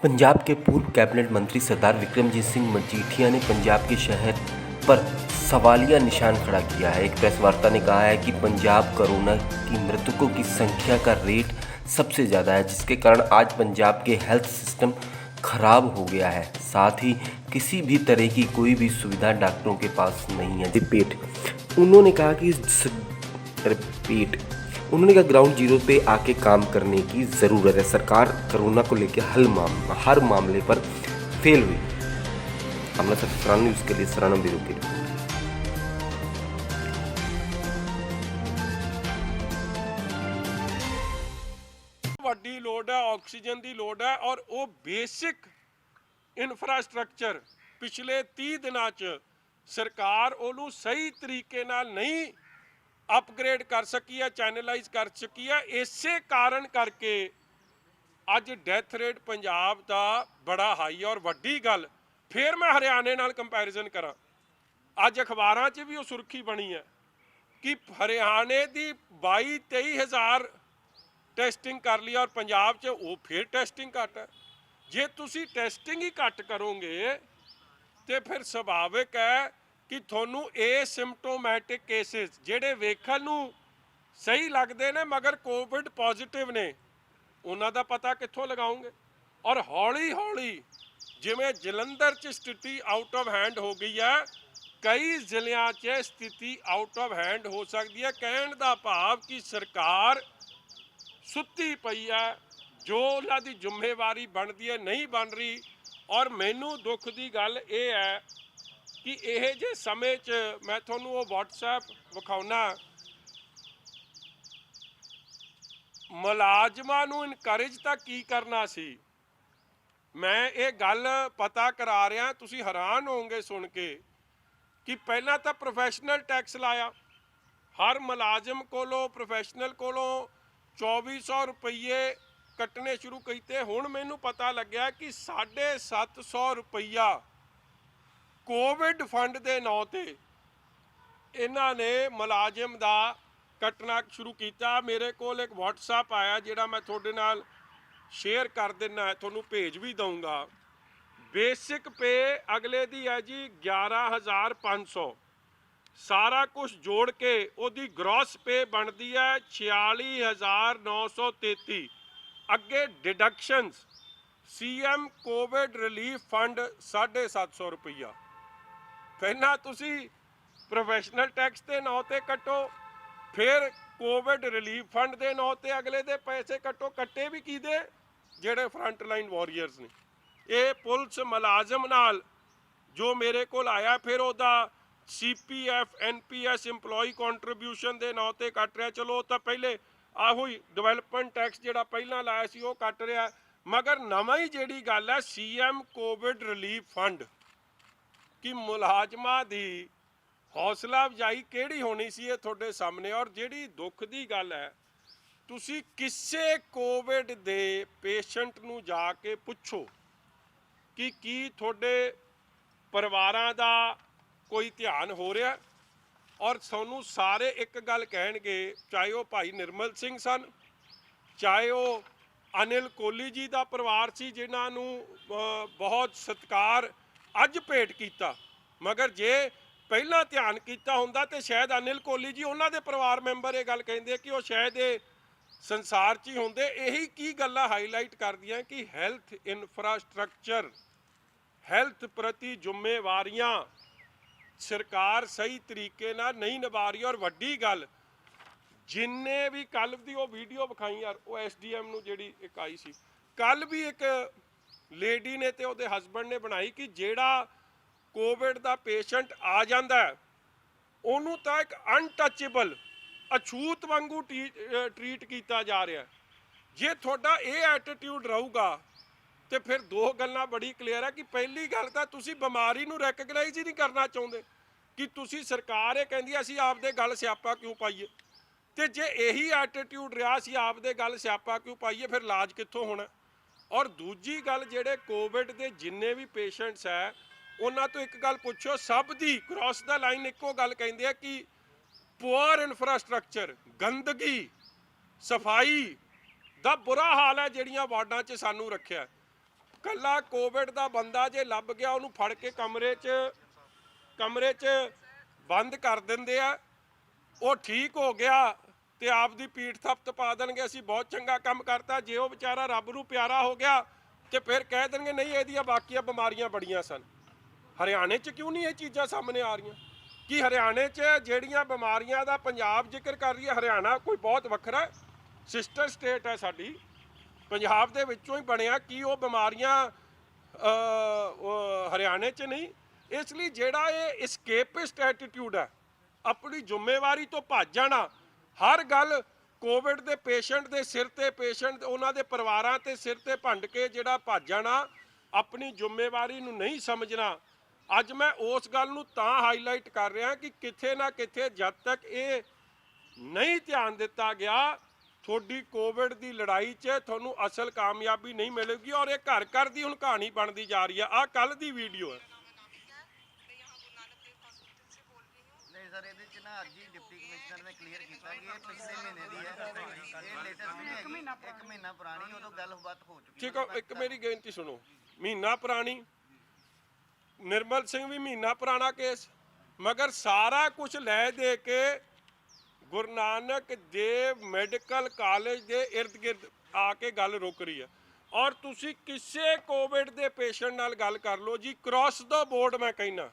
पंजाब के पूर्व कैबिनेट मंत्री सरदार विक्रमजीत सिंह मजीठिया ने पंजाब के शहर पर सवालिया निशान खड़ा किया है। एक प्रेस वार्ता ने कहा है कि पंजाब कोरोना की मृतकों की संख्या का रेट सबसे ज़्यादा है, जिसके कारण आज पंजाब के हेल्थ सिस्टम खराब हो गया है। साथ ही किसी भी तरह की कोई भी सुविधा डॉक्टरों के पास नहीं है। उन्होंने कहा कि रिपीट उन्होंने कहा ग्राउंड जीरो पे आके काम करने की ज़रूरत है। सरकार कोरोना को लेकर हर मामले पर फेल हुई। हमला सराना न्यूज़ के लिए सराना ब्यूरो की रिपोर्ट। ਵੱਡੀ ਲੋੜ ਹੈ, ਆਕਸੀਜਨ ਦੀ ਲੋੜ ਹੈ ਔਰ ਉਹ ਬੇਸਿਕ ਇਨਫਰਾਸਟ੍ਰਕਚਰ ਪਿਛਲੇ 30 ਦਿਨਾਂ 'ਚ ਸਰਕਾਰ ਉਹਨੂੰ ਸਹੀ ਤਰੀਕੇ ਨਾਲ ਨਹੀਂ ਅਪਗ੍ਰੇਡ ਕਰ ਸਕੀ ਹੈ, ਚੈਨਲਾਈਜ਼ ਕਰ ਸਕੀ ਹੈ। ਇਸੇ ਕਾਰਨ ਕਰਕੇ ਅੱਜ ਡੈਥ ਰੇਟ ਪੰਜਾਬ ਦਾ ਬੜਾ ਹਾਈ ਹੈ। ਔਰ ਵੱਡੀ ਗੱਲ ਫਿਰ ਮੈਂ ਹਰਿਆਣੇ ਨਾਲ ਕੰਪੈਰੀਜ਼ਨ ਕਰਾਂ, ਅੱਜ ਅਖਬਾਰਾਂ 'ਚ ਵੀ ਉਹ ਸੁਰਖੀ ਬਣੀ ਹੈ ਕਿ ਹਰਿਆਣੇ ਦੀ 22-23 ਹਜ਼ਾਰ ਟੈਸਟਿੰਗ ਕਰ ਲਈ ਔਰ ਪੰਜਾਬ 'ਚ ਉਹ ਫਿਰ ਟੈਸਟਿੰਗ ਘੱਟ ਹੈ। ਜੇ ਤੁਸੀਂ ਟੈਸਟਿੰਗ ਹੀ ਘੱਟ ਕਰੋਗੇ ਤੇ ਫਿਰ ਸੁਭਾਵਿਕ ਹੈ ਕਿ ਤੁਹਾਨੂੰ ਏਸਿਮਟੋਮੈਟਿਕ ਕੇਸਿਸ ਜਿਹੜੇ ਵੇਖਣ ਨੂੰ ਸਹੀ ਲੱਗਦੇ ਨੇ ਮਗਰ ਕੋਵਿਡ ਪੋਜ਼ਿਟਿਵ ਨੇ, ਉਹਨਾਂ ਦਾ ਪਤਾ ਕਿੱਥੋਂ ਲਗਾਓਗੇ। ਔਰ ਹੌਲੀ ਹੌਲੀ ਜਿਵੇਂ ਜਲੰਧਰ 'ਚ ਸਥਿਤੀ ਆਊਟ ਆਫ ਹੈਂਡ ਹੋ ਗਈ ਹੈ, ਕਈ ਜ਼ਿਲ੍ਹਿਆਂ 'ਚ ਸਥਿਤੀ ਆਊਟ ਆਫ ਹੈਂਡ ਹੋ ਸਕਦੀ ਹੈ। ਕਹਿਣ ਦਾ ਭਾਵ ਕਿ ਸਰਕਾਰ ਸੁੱਤੀ ਪਈ ਹੈ, ਜੋ ਉਹਨਾਂ ਦੀ ਜ਼ਿੰਮੇਵਾਰੀ ਬਣਦੀ ਹੈ ਨਹੀਂ ਬਣ ਰਹੀ। ਔਰ ਮੈਨੂੰ ਦੁੱਖ ਦੀ ਗੱਲ ਇਹ ਹੈ ਕਿ ਇਹ ਜੇ ਸਮੇਂ 'ਚ ਮੈਂ ਤੁਹਾਨੂੰ ਉਹ WhatsApp ਵਿਖਾਉਣਾ, ਮੁਲਾਜ਼ਮਾਂ ਨੂੰ ਇਨਕਰੇਜ ਤਾਂ ਕੀ ਕਰਨਾ ਸੀ। ਮੈਂ ਇਹ ਗੱਲ ਪਤਾ ਕਰਾ ਰਿਹਾ, ਤੁਸੀਂ ਹੈਰਾਨ ਹੋਵੋਗੇ ਸੁਣ ਕੇ ਕਿ ਪਹਿਲਾਂ ਤਾਂ ਪ੍ਰੋਫੈਸ਼ਨਲ ਟੈਕਸ ਲਾਇਆ, ਹਰ ਮੁਲਾਜ਼ਮ ਕੋਲੋਂ ਪ੍ਰੋਫੈਸ਼ਨਲ ਕੋਲੋਂ 2400 ਰੁਪਈਏ ਕੱਟਣੇ ਸ਼ੁਰੂ ਕੀਤੇ। ਹੁਣ ਮੈਨੂੰ ਪਤਾ ਲੱਗਿਆ ਕਿ 750 ਰੁਪਈਆ ਕੋਵਿਡ ਫੰਡ ਦੇ ਨਾਂ ਤੇ ਇਹਨਾਂ ਨੇ ਮੁਲਾਜ਼ਮ ਦਾ ਕੱਟਣਾ ਸ਼ੁਰੂ ਕੀਤਾ। ਮੇਰੇ ਕੋਲ ਇੱਕ WhatsApp ਆਇਆ ਜਿਹੜਾ ਮੈਂ ਤੁਹਾਡੇ ਨਾਲ ਸ਼ੇਅਰ ਕਰ ਦਿੰਦਾ, ਤੁਹਾਨੂੰ ਭੇਜ ਵੀ ਦਊਂਗਾ। ਬੇਸਿਕ ਪੇ ਅਗਲੇ ਦੀ ਹੈ ਜੀ 11,500, ਸਾਰਾ ਕੁਝ ਜੋੜ ਕੇ ਉਹਦੀ ਗ੍ਰੋਸ ਪੇ ਬਣਦੀ ਹੈ 46,933। ਅੱਗੇ ਡਿਡਕਸ਼ਨਸ CM ਕੋਵਿਡ ਰਿਲੀਫ ਫੰਡ 750 ਰੁਪਈਆ। ਪਹਿਲਾਂ ਤੁਸੀਂ ਪ੍ਰੋਫੈਸ਼ਨਲ ਟੈਕਸ ਦੇ ਨਾਂ ਤੇ ਕੱਟੋ, ਫਿਰ ਕੋਵਿਡ ਰਿਲੀਫ ਫੰਡ ਦੇ ਨਾਂ ਤੇ ਅਗਲੇ ਦੇ ਪੈਸੇ ਕੱਟੋ। ਕੱਟੇ ਵੀ ਕਿਹਦੇ? ਜਿਹੜੇ ਫਰੰਟ ਲਾਈਨ ਵਾਰੀਅਰਸ ਨੇ। ਇਹ ਪੁਲਿਸ ਮੁਲਾਜ਼ਮ ਨਾਲ ਜੋ ਮੇਰੇ ਕੋਲ ਆਇਆ, ਫਿਰ ਉਹਦਾ CPF NPS EMPLOYEE ਕੰਟਰੀਬਿਊਸ਼ਨ ਦੇ ਨਾਂ ਤੇ ਕੱਟ ਰਿਹਾ। ਚਲੋ ਉਹ ਤਾਂ ਪਹਿਲੇ ਆਹੋ ਹੀ ਡਿਵੈਲਪਮੈਂਟ ਟੈਕਸ ਜਿਹੜਾ ਪਹਿਲਾਂ ਲਾਇਆ ਸੀ ਉਹ ਕੱਟ ਰਿਹਾ, ਮਗਰ ਨਵਾਂ ਹੀ ਜਿਹੜੀ ਗੱਲ ਹੈ CM ਕੋਵਿਡ ਰਿਲੀਫ ਫੰਡ, ਕਿ ਮੁਲਾਜ਼ਮਾਂ ਦੀ ਹੌਸਲਾ ਅਫਜ਼ਾਈ ਕਿਹੜੀ ਹੋਣੀ ਸੀ ਇਹ ਤੁਹਾਡੇ ਸਾਹਮਣੇ। ਔਰ ਜਿਹੜੀ ਦੁੱਖ ਦੀ ਗੱਲ ਹੈ, ਤੁਸੀਂ ਕਿਸੇ ਕੋਵਿਡ ਦੇ ਪੇਸ਼ੈਂਟ ਨੂੰ ਜਾ ਕੇ ਪੁੱਛੋ ਕਿ ਕੀ ਤੁਹਾਡੇ ਪਰਿਵਾਰਾਂ ਦਾ ਕੋਈ ਧਿਆਨ ਹੋ ਰਿਹਾ, ਔਰ ਤੁਹਾਨੂੰ ਸਾਰੇ ਇੱਕ ਗੱਲ ਕਹਿਣਗੇ, ਚਾਹੇ ਉਹ ਭਾਈ ਨਿਰਮਲ ਸਿੰਘ ਸਨ, ਚਾਹੇ ਉਹ ਅਨਿਲ ਕੋਹਲੀ ਜੀ ਦਾ ਪਰਿਵਾਰ ਸੀ ਜਿਨ੍ਹਾਂ ਨੂੰ ਬਹੁਤ ਸਤਿਕਾਰ ਅੱਜ ਭੇਟ ਕੀਤਾ, ਮਗਰ ਜੇ ਪਹਿਲਾਂ ਧਿਆਨ ਕੀਤਾ ਹੁੰਦਾ ਤੇ ਸ਼ਾਇਦ ਅਨਿਲ ਕੋਹਲੀ ਜੀ ਉਹਨਾਂ ਦੇ ਪਰਿਵਾਰ ਮੈਂਬਰ ਇਹ ਗੱਲ ਕਹਿੰਦੇ ਕਿ ਉਹ ਸ਼ਾਇਦ ਇਹ ਸੰਸਾਰ 'ਚ ਹੀ ਹੁੰਦੇ। ਇਹੀ ਕੀ ਗੱਲਾਂ ਹਾਈਲਾਈਟ ਕਰਦੀਆਂ ਕਿ ਹੈਲਥ ਇਨਫਰਾਸਟ੍ਰਕਚਰ, ਹੈਲਥ ਪ੍ਰਤੀ ਜ਼ਿੰਮੇਵਾਰੀਆਂ ਸਰਕਾਰ ਸਹੀ ਤਰੀਕੇ ਨਾਲ ਨਹੀਂ ਨਿਭਾ ਰਹੀ। ਔਰ ਵੱਡੀ ਗੱਲ, ਜਿੰਨੇ ਵੀ ਕੱਲ੍ਹ ਦੀ ਉਹ ਵੀਡੀਓ ਵਿਖਾਈ ਯਾਰ, ਉਹ SDM ਨੂੰ ਜਿਹੜੀ ਇੱਕ ਆਈ ਸੀ ਕੱਲ੍ਹ ਵੀ, ਇੱਕ ਲੇਡੀ ਨੇ ਤੇ ਉਹਦੇ ਹਸਬੈਂਡ ਨੇ ਬਣਾਈ ਕਿ ਜਿਹੜਾ ਕੋਵਿਡ ਦਾ ਪੇਸ਼ੈਂਟ ਆ ਜਾਂਦਾ ਉਹਨੂੰ ਤਾਂ ਇੱਕ ਅਨਟੱਚੇਬਲ ਅਛੂਤ ਵਾਂਗੂ ਟਰੀਟ ਕੀਤਾ ਜਾ ਰਿਹਾ। ਜੇ ਤੁਹਾਡਾ ਇਹ ਐਟੀਟਿਊਡ ਰਹੂਗਾ ਤੇ ਫਿਰ ਦੋ ਗੱਲਾਂ ਬੜੀ ਕਲੀਅਰ ਹੈ ਕਿ ਪਹਿਲੀ ਗੱਲ ਤਾਂ ਤੁਸੀਂ ਬਿਮਾਰੀ ਨੂੰ ਰੈਕਗਨਾਈਜ਼ ਹੀ ਨਹੀਂ ਕਰਨਾ ਚਾਹੁੰਦੇ, ਕਿ ਤੁਸੀਂ ਸਰਕਾਰ ਇਹ ਕਹਿੰਦੀ ਅਸੀਂ ਆਪਦੇ ਗੱਲ ਸਿਆਪਾ ਕਿਉਂ ਪਾਈਏ, ਤੇ ਜੇ ਇਹੀ ਐਟੀਟਿਊਡ ਰਿਹਾ ਸੀ ਆਪਦੇ ਗੱਲ ਸਿਆਪਾ ਕਿਉਂ ਪਾਈਏ, ਫਿਰ ਇਲਾਜ ਕਿੱਥੋਂ ਹੋਣਾ। ਔਰ ਦੂਜੀ ਗੱਲ, ਜਿਹੜੇ ਕੋਵਿਡ ਦੇ ਜਿੰਨੇ ਵੀ ਪੇਸ਼ੈਂਟਸ ਹੈ ਉਹਨਾਂ ਤੋਂ ਇੱਕ ਗੱਲ ਪੁੱਛੋ, ਸਭ ਦੀ ਕ੍ਰਾਸ ਦਾ ਲਾਈਨ ਇੱਕੋ ਗੱਲ ਕਹਿੰਦੇ ਆ ਕਿ ਪੁਅਰ ਇਨਫਰਾਸਟ੍ਰਕਚਰ, ਗੰਦਗੀ, ਸਫਾਈ ਦਾ ਬੁਰਾ ਹਾਲ ਹੈ ਜਿਹੜੀਆਂ ਵਾਰਡਾਂ 'ਚ ਸਾਨੂੰ ਰੱਖਿਆ। ਕੱਲਾ ਕੋਵਿਡ ਦਾ ਬੰਦਾ ਜੇ ਲੱਭ ਗਿਆ ਉਹਨੂੰ ਫੜ ਕੇ ਕਮਰੇ 'ਚ ਬੰਦ ਕਰ ਦਿੰਦੇ ਆ, ਉਹ ਠੀਕ ਹੋ ਗਿਆ ਤੇ ਆਪਦੀ ਪੀਠ ਥੱਪਤ ਪਾ ਦੇਣਗੇ ਅਸੀਂ ਬਹੁਤ ਚੰਗਾ ਕੰਮ ਕਰਤਾ। ਜੇ ਉਹ ਵਿਚਾਰਾ ਰੱਬ ਨੂੰ ਪਿਆਰਾ ਹੋ ਗਿਆ ਤੇ ਫਿਰ ਕਹਿ ਦੇਣਗੇ ਨਹੀਂ ਇਹਦੀਆਂ ਬਾਕੀਆਂ ਬਿਮਾਰੀਆਂ ਬੜੀਆਂ ਸਨ। ਹਰਿਆਣੇ 'ਚ ਕਿਉਂ ਨਹੀਂ ਇਹ ਚੀਜ਼ਾਂ ਸਾਹਮਣੇ ਆ ਰਹੀਆਂ? ਕਿ ਹਰਿਆਣੇ 'ਚ ਜਿਹੜੀਆਂ ਬਿਮਾਰੀਆਂ ਦਾ ਪੰਜਾਬ ਜ਼ਿਕਰ ਕਰ ਰਹੀ ਹੈ, ਹਰਿਆਣਾ ਕੋਈ ਬਹੁਤ ਵੱਖਰਾ ਸਿਸਟਰ ਸਟੇਟ ਹੈ ਸਾਡੀ, ਪੰਜਾਬ ਦੇ ਵਿੱਚੋਂ ਹੀ ਬਣਿਆ, ਕੀ ਉਹ ਬਿਮਾਰੀਆਂ ਹਰਿਆਣੇ 'ਚ ਨਹੀਂ? ਇਸ ਲਈ ਜਿਹੜਾ ਇਹ escapist ਐਟੀਟਿਊਡ ਹੈ, ਆਪਣੀ ਜ਼ਿੰਮੇਵਾਰੀ ਤੋਂ ਭੱਜ ਜਾਣਾ, ਹਰ ਗੱਲ ਕੋਵਿਡ ਦੇ ਪੇਸ਼ੈਂਟ ਦੇ ਸਿਰ ਤੇ, ਪੇਸ਼ੈਂਟ ਉਹਨਾਂ ਦੇ ਪਰਿਵਾਰਾਂ ਤੇ ਸਿਰ ਤੇ ਭੰਡ ਕੇ ਜਿਹੜਾ ਭੱਜ ਜਾਣਾ, ਆਪਣੀ ਜ਼ਿੰਮੇਵਾਰੀ ਨੂੰ ਨਹੀਂ ਸਮਝਣਾ। ਅੱਜ ਮੈਂ ਉਸ ਗੱਲ ਨੂੰ ਤਾਂ ਹਾਈਲਾਈਟ ਕਰ ਰਿਹਾ ਕਿ ਕਿਤੇ ਨਾ ਕਿਤੇ ਜਦ ਤੱਕ ਇਹ ਨਹੀਂ ਧਿਆਨ ਦਿੱਤਾ ਗਿਆ, ਤੁਹਾਡੀ ਕੋਵਿਡ ਦੀ ਲੜਾਈ 'ਚ ਤੁਹਾਨੂੰ ਅਸਲ ਕਾਮਯਾਬੀ ਨਹੀਂ ਮਿਲੇਗੀ। ਔਰ ਇਹ ਘਰ ਘਰ ਦੀ ਹੁਣ ਕਹਾਣੀ ਬਣਦੀ ਜਾ ਰਹੀ ਹੈ। ਆਹ ਕੱਲ ਦੀ ਵੀਡੀਓ ਹੈ। ਨਹੀਂ ਸਰ, ਇਹਦੇ 'ਚ ਨਾ ਅੱਜ ਹੀ ਡਿਪਟੀ ਕਮਿਸ਼ਨਰ ਨੇ ਕਲੀਅਰ ਕੀਤਾ ਕਿ ਇਹ ਪਿਛਲੇ ਮਹੀਨੇ ਦੀ ਹੈ, ਇਹ ਲੇਟੈਸਟ ਨਹੀਂ ਹੈਗੀ, 1 ਮਹੀਨਾ ਪੁਰਾਣੀ, ਉਦੋਂ ਗੱਲਬਾਤ ਹੋ ਚੁੱਕੀ। ਠੀਕ ਹੈ, ਇੱਕ ਮੇਰੀ ਬੇਨਤੀ ਸੁਣੋ, ਮਹੀਨਾ ਪੁਰਾਣੀ, ਨਿਰਮਲ ਸਿੰਘ ਵੀ ਮਹੀਨਾ ਪੁਰਾਣਾ ਕੇਸ, ਮਗਰ ਸਾਰਾ ਕੁਝ ਲੈ ਦੇ ਕੇ ਗੁਰੂ ਨਾਨਕ ਦੇਵ ਮੈਡੀਕਲ ਕਾਲਜ ਦੇ ਇਰਦ ਗਿਰਦ ਆ ਕੇ ਗੱਲ ਰੁਕ ਰਹੀ ਹੈ। ਔਰ ਤੁਸੀਂ ਕਿਸੇ ਕੋਵਿਡ ਦੇ ਪੇਸ਼ੈਂਟ ਨਾਲ ਗੱਲ ਕਰ ਲਓ ਜੀ, ਕ੍ਰਾਸ ਦਾ ਬੋਰਡ ਮੈਂ ਕਹਿਣਾ,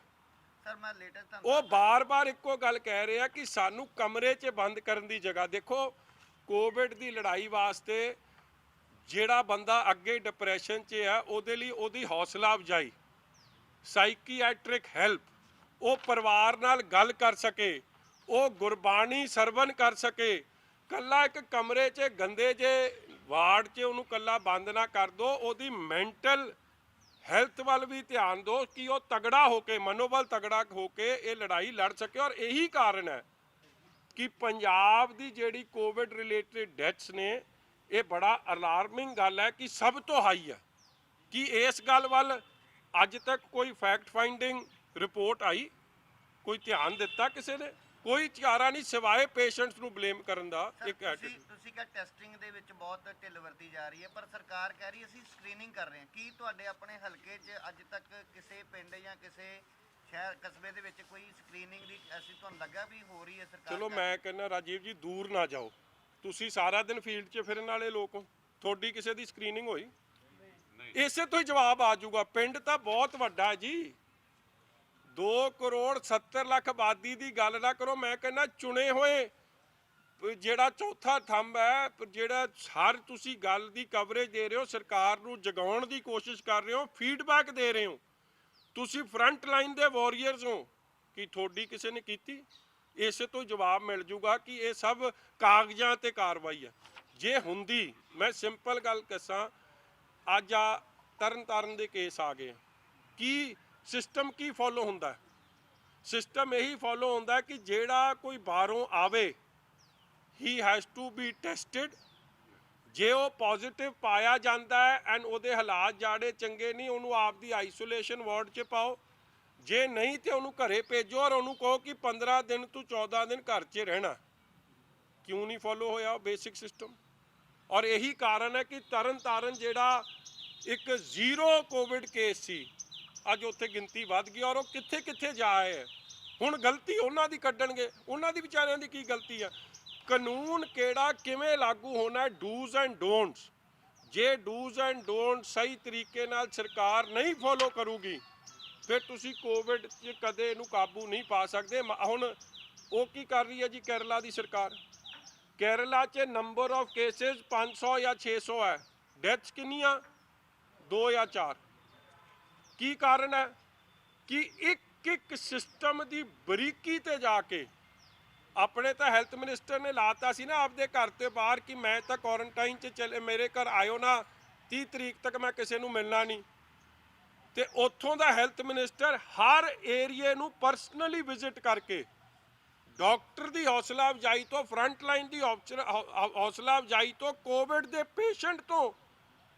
ਸਰ ਮੈਂ ਲੇਟੈਸਟ ਉਹ ਬਾਰ-ਬਾਰ ਇੱਕੋ ਗੱਲ ਕਹਿ ਰਹੇ ਆ ਕਿ ਸਾਨੂੰ ਕਮਰੇ 'ਚ ਬੰਦ ਕਰਨ ਦੀ ਜਗ੍ਹਾ। ਦੇਖੋ, ਕੋਵਿਡ ਦੀ ਲੜਾਈ ਵਾਸਤੇ ਜਿਹੜਾ ਬੰਦਾ ਅੱਗੇ ਡਿਪਰੈਸ਼ਨ 'ਚ ਹੈ, ਉਹਦੇ ਲਈ ਉਹਦੀ ਹੌਸਲਾ ਅਫਜ਼ਾਈ, ਸਾਈਕੀਐਟ੍ਰਿਕ ਹੈਲਪ, ਉਹ ਪਰਿਵਾਰ ਨਾਲ ਗੱਲ ਕਰ ਸਕੇ, ਉਹ ਗੁਰਬਾਣੀ ਸਰਵਨ ਕਰ ਸਕੇ। ਕੱਲਾ ਇੱਕ ਕਮਰੇ 'ਚ ਗੰਦੇ ਜੇ ਵਾਰਡ 'ਚ ਉਹਨੂੰ ਕੱਲਾ ਬੰਦ ਨਾ ਕਰ ਦਿਓ, ਉਹਦੀ ਮੈਂਟਲ ਹੈਲਥ ਵੱਲ ਵੀ ਧਿਆਨ ਦਿਓ ਕਿ ਉਹ ਤਗੜਾ ਹੋ ਕੇ, ਮਨੋਬਲ ਤਗੜਾ ਹੋ ਕੇ ਇਹ ਲੜਾਈ ਲੜ ਸਕੇ। ਔਰ ਇਹੀ ਕਾਰਨ ਹੈ ਕਿ ਪੰਜਾਬ ਦੀ ਜਿਹੜੀ ਕੋਵਿਡ ਰਿਲੇਟਡ ਡੈਥਸ ਨੇ, ਇਹ ਬੜਾ ਅਲਾਰਮਿੰਗ ਗੱਲ ਹੈ ਕਿ ਸਭ ਤੋਂ ਹਾਈ ਹੈ। ਕਿ ਇਸ ਗੱਲ ਵੱਲ ਅੱਜ ਤੱਕ ਕੋਈ ਫੈਕਟ ਫਾਈਂਡਿੰਗ ਰਿਪੋਰਟ ਆਈ? ਕੋਈ ਧਿਆਨ ਦਿੱਤਾ ਕਿਸੇ ਨੇ? ਕੋਈ ਚਾਰਾ ਨਹੀਂ ਸਿਵਾਏ ਪੇਸ਼ੈਂਟਸ ਨੂੰ ਬਲੇਮ ਕਰਨ ਦਾ। ਇੱਕ ਤੁਸੀਂ ਕਿਹਾ ਟੈਸਟਿੰਗ ਦੇ ਵਿੱਚ ਬਹੁਤ ਢਿੱਲ ਵਰਤੀ ਜਾ ਰਹੀ ਹੈ, ਪਰ ਸਰਕਾਰ ਕਹਿ ਰਹੀ ਅਸੀਂ ਸਕਰੀਨਿੰਗ ਕਰ ਰਹੇ ਹਾਂ। ਕੀ ਤੁਹਾਡੇ ਆਪਣੇ ਹਲਕੇ 'ਚ ਅੱਜ ਤੱਕ ਕਿਸੇ ਪਿੰਡ ਜਾਂ ਕਿਸੇ ਸ਼ਹਿਰ ਕਸਬੇ ਦੇ ਵਿੱਚ ਕੋਈ ਸਕਰੀਨਿੰਗ ਦੀ ਐਸੀ ਤੁਹਾਨੂੰ ਲੱਗਾ ਵੀ ਹੋ ਰਹੀ ਹੈ ਸਰਕਾਰ? ਚਲੋ ਮੈਂ ਕਹਿੰਦਾ ਰਾਜੀਵ ਜੀ, ਦੂਰ ਨਾ ਜਾਓ, ਤੁਸੀਂ ਸਾਰਾ ਦਿਨ ਫੀਲਡ 'ਚ ਫਿਰਨ ਵਾਲੇ ਲੋਕ ਹੋ, ਤੁਹਾਡੀ ਕਿਸੇ ਦੀ ਸਕਰੀਨਿੰਗ ਹੋਈ? ਇਸੇ ਤੋਂ ਹੀ ਜਵਾਬ ਆ ਜਾਊਗਾ। ਪਿੰਡ ਤਾਂ ਬਹੁਤ ਵੱਡਾ ਜੀ, 2 ਕਰੋੜ 70 ਲੱਖ ਆਬਾਦੀ ਦੀ ਗੱਲ ਨਾ ਕਰੋ। ਮੈਂ ਕਹਿੰਦਾ ਚੁਣੇ ਹੋਏ ਜਿਹੜਾ ਚੌਥਾ ਥੰਬ ਹੈ, ਜਿਹੜਾ ਹਰ ਤੁਸੀਂ ਗੱਲ ਦੀ ਕਵਰੇਜ ਦੇ ਰਹੇ ਹੋ, ਸਰਕਾਰ ਨੂੰ ਜਗਾਉਣ ਦੀ ਕੋਸ਼ਿਸ਼ ਕਰ ਰਹੇ ਹੋ, ਫੀਡਬੈਕ ਦੇ ਰਹੇ ਹੋ, ਤੁਸੀਂ ਫਰੰਟ ਲਾਈਨ ਦੇ ਵਾਰੀਅਰਸ ਹੋ। ਕਿ ਤੁਹਾਡੀ ਕਿਸੇ ਨੇ ਕੀਤੀ? ਇਸੇ ਤੋਂ ਜਵਾਬ ਮਿਲ ਜੂਗਾ ਕਿ ਇਹ ਸਭ ਕਾਗਜ਼ਾਂ ਤੇ ਕਾਰਵਾਈ ਹੈ। ਜੇ ਹੁੰਦੀ, ਮੈਂ ਸਿੰਪਲ ਗੱਲ ਦੱਸਾਂ, ਅੱਜ ਆ ਤਰਨ ਦੇ ਕੇਸ ਆ ਗਏ, ਕੀ ਸਿਸਟਮ ਕੀ ਫੋਲੋ ਹੁੰਦਾ? ਸਿਸਟਮ ਇਹੀ ਫੋਲੋ ਹੁੰਦਾ ਕਿ ਜਿਹੜਾ ਕੋਈ ਬਾਹਰੋਂ ਆਵੇ, he has to be tested. ਜੇ ਉਹ ਪੋਜ਼ਿਟਿਵ ਪਾਇਆ ਜਾਂਦਾ ਹੈ ਐਂਡ ਉਹਦੇ ਹਾਲਾਤ ਜਾੜੇ ਚੰਗੇ ਨਹੀਂ, ਉਹਨੂੰ ਆਪਦੀ ਆਈਸੋਲੇਸ਼ਨ ਵਾਰਡ 'ਚ ਪਾਓ। ਜੇ ਨਹੀਂ ਤੇ ਉਹਨੂੰ ਘਰੇ ਭੇਜੋ ਔਰ ਉਹਨੂੰ ਕਹੋ ਕਿ 15 ਦਿਨ ਤੋਂ 14 ਦਿਨ ਘਰ 'ਚ ਰਹਿਣਾ। ਕਿਉਂ ਨਹੀਂ ਫੋਲੋ ਹੋਇਆ ਉਹ ਬੇਸਿਕ ਸਿਸਟਮ? ਔਰ ਇਹੀ ਕਾਰਨ ਹੈ ਕਿ ਤਰਨ ਜਿਹੜਾ ਇੱਕ 0 ਕੋਵਿਡ ਕੇਸ ਸੀ, ਅੱਜ ਉੱਥੇ ਗਿਣਤੀ ਵੱਧ ਗਈ। ਔਰ ਉਹ ਕਿੱਥੇ ਕਿੱਥੇ ਜਾ ਆਏ। ਹੁਣ ਗਲਤੀ ਉਹਨਾਂ ਦੀ ਕੱਢਣਗੇ, ਉਹਨਾਂ ਦੀ ਵਿਚਾਰਿਆਂ ਦੀ ਕੀ ਗਲਤੀ ਆ? ਕਾਨੂੰਨ ਕਿਹੜਾ ਕਿਵੇਂ ਲਾਗੂ ਹੋਣਾ ਹੈ, ਡੂਜ਼ ਐਂਡ ਡੋਂਟਸ। ਜੇ ਡੂਜ਼ ਐਂਡ ਡੋਂਟਸ ਸਹੀ ਤਰੀਕੇ ਨਾਲ ਸਰਕਾਰ ਨਹੀਂ ਫੋਲੋ ਕਰੂਗੀ, ਫਿਰ ਤੁਸੀਂ ਕੋਵਿਡ 'ਚ ਕਦੇ ਇਹਨੂੰ ਕਾਬੂ ਨਹੀਂ ਪਾ ਸਕਦੇ। ਹੁਣ ਉਹ ਕੀ ਕਰ ਰਹੀ ਹੈ ਜੀ ਕੇਰਲਾ ਦੀ ਸਰਕਾਰ? ਕੇਰਲਾ 'ਚ ਨੰਬਰ ਆਫ ਕੇਸਿਸ 500 ਜਾਂ 600 ਹੈ, ਡੈਥਸ ਕਿੰਨੀਆਂ? 2 ਜਾਂ 4। ਕੀ ਕਾਰਨ ਹੈ? ਕਿ ਇੱਕ ਸਿਸਟਮ ਦੀ ਬਰੀਕੀ ਤੇ ਜਾ ਕੇ, ਆਪਣੇ ਤਾਂ ਹੈਲਥ ਮਿਨਿਸਟਰ ਨੇ ਲਾਤਾ ਸੀ ਨਾ ਆਪਦੇ ਘਰ ਤੇ ਬਾਹਰ ਕਿ ਮੈਂ ਤਾਂ ਕੁਆਰੰਟਾਈਨ 'ਚ ਚਲੇ, ਮੇਰੇ ਘਰ ਆਇਓ ਨਾ, 30 ਤਰੀਕ ਤੱਕ ਮੈਂ ਕਿਸੇ ਨੂੰ ਮਿਲਣਾ ਨਹੀਂ। ਤੇ ਉੱਥੋਂ ਦਾ ਹੈਲਥ ਮਿਨਿਸਟਰ ਹਰ ਏਰੀਏ ਨੂੰ ਪਰਸਨਲੀ ਵਿਜ਼ਿਟ ਕਰਕੇ ਡਾਕਟਰ ਦੀ ਹੌਸਲਾ ਅਫਜ਼ਾਈ ਤੋਂ, ਫਰੰਟ ਲਾਈਨ ਦੀ ਹੌਸਲਾ ਅਫਜ਼ਾਈ ਤੋਂ, ਕੋਵਿਡ ਦੇ ਪੇਸ਼ੈਂਟ ਤੋਂ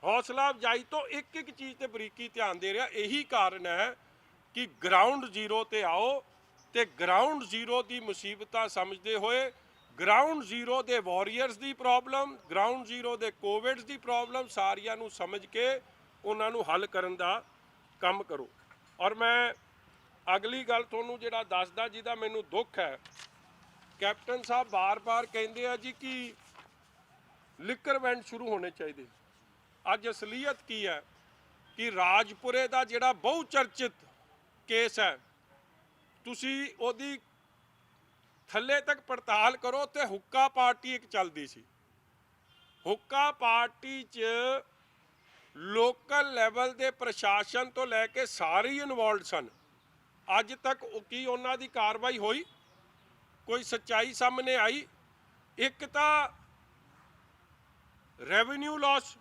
ਹੌਸਲਾ ਅਫਜ਼ਾਈ ਤੋਂ ਇੱਕ ਚੀਜ਼ ਤੇ ਬਰੀਕੀ ਧਿਆਨ ਦੇ ਰਿਹਾ। ਇਹੀ ਕਾਰਨ ਹੈ ਕਿ ਗਰਾਊਂਡ ਜ਼ੀਰੋ ਤੇ ਆਓ ਤੇ ਗਰਾਊਂਡ ਜ਼ੀਰੋ ਦੀ ਮੁਸੀਬਤਾਂ ਸਮਝਦੇ ਹੋਏ, ਗਰਾਊਂਡ ਜ਼ੀਰੋ ਦੇ ਵਾਰੀਅਰਸ ਦੀ ਪ੍ਰੋਬਲਮ, ਗਰਾਊਂਡ ਜ਼ੀਰੋ ਦੇ ਕੋਵਿਡ ਦੀ ਪ੍ਰੋਬਲਮ ਸਾਰੀਆਂ ਨੂੰ ਸਮਝ ਕੇ ਉਹਨਾਂ ਨੂੰ ਹੱਲ ਕਰਨ ਦਾ ਕੰਮ ਕਰੋ। ਔਰ ਮੈਂ ਅਗਲੀ ਗੱਲ ਤੁਹਾਨੂੰ ਜਿਹੜਾ ਦੱਸਦਾ ਜਿਹਦਾ ਮੈਨੂੰ ਦੁੱਖ ਹੈ, ਕੈਪਟਨ ਸਾਹਿਬ ਬਾਰ-ਬਾਰ ਕਹਿੰਦੇ ਆ ਜੀ ਕਿ ਲਿਕਰ ਵੈਂਡ ਸ਼ੁਰੂ ਹੋਣੇ ਚਾਹੀਦੇ। ਅੱਜ ਅਸਲੀਅਤ ਕੀ ਹੈ ਕਿ ਰਾਜਪੁਰੇ ਦਾ ਜਿਹੜਾ ਬਹੁ ਚਰਚਿਤ ਕੇਸ ਹੈ, ਤੁਸੀਂ ਉਹਦੀ ਥੱਲੇ ਤੱਕ ਪੜਤਾਲ ਕਰੋ ਤੇ ਹੁੱਕਾ ਪਾਰਟੀ ਇੱਕ ਚੱਲਦੀ ਸੀ। ਹੁੱਕਾ ਪਾਰਟੀ 'ਚ ਲੋਕਲ ਲੈਵਲ ਦੇ ਪ੍ਰਸ਼ਾਸਨ ਤੋਂ ਲੈ ਕੇ ਸਾਰੇ ਹੀ ਇਨਵੋਲਡ ਸਨ। ਅੱਜ ਤੱਕ ਕੀ ਉਹਨਾਂ ਦੀ ਕਾਰਵਾਈ ਹੋਈ? ਕੋਈ ਸੱਚਾਈ ਸਾਹਮਣੇ ਆਈ? ਇੱਕ ਤਾਂ ਰੈਵਨਿਊ ਲਾਸ,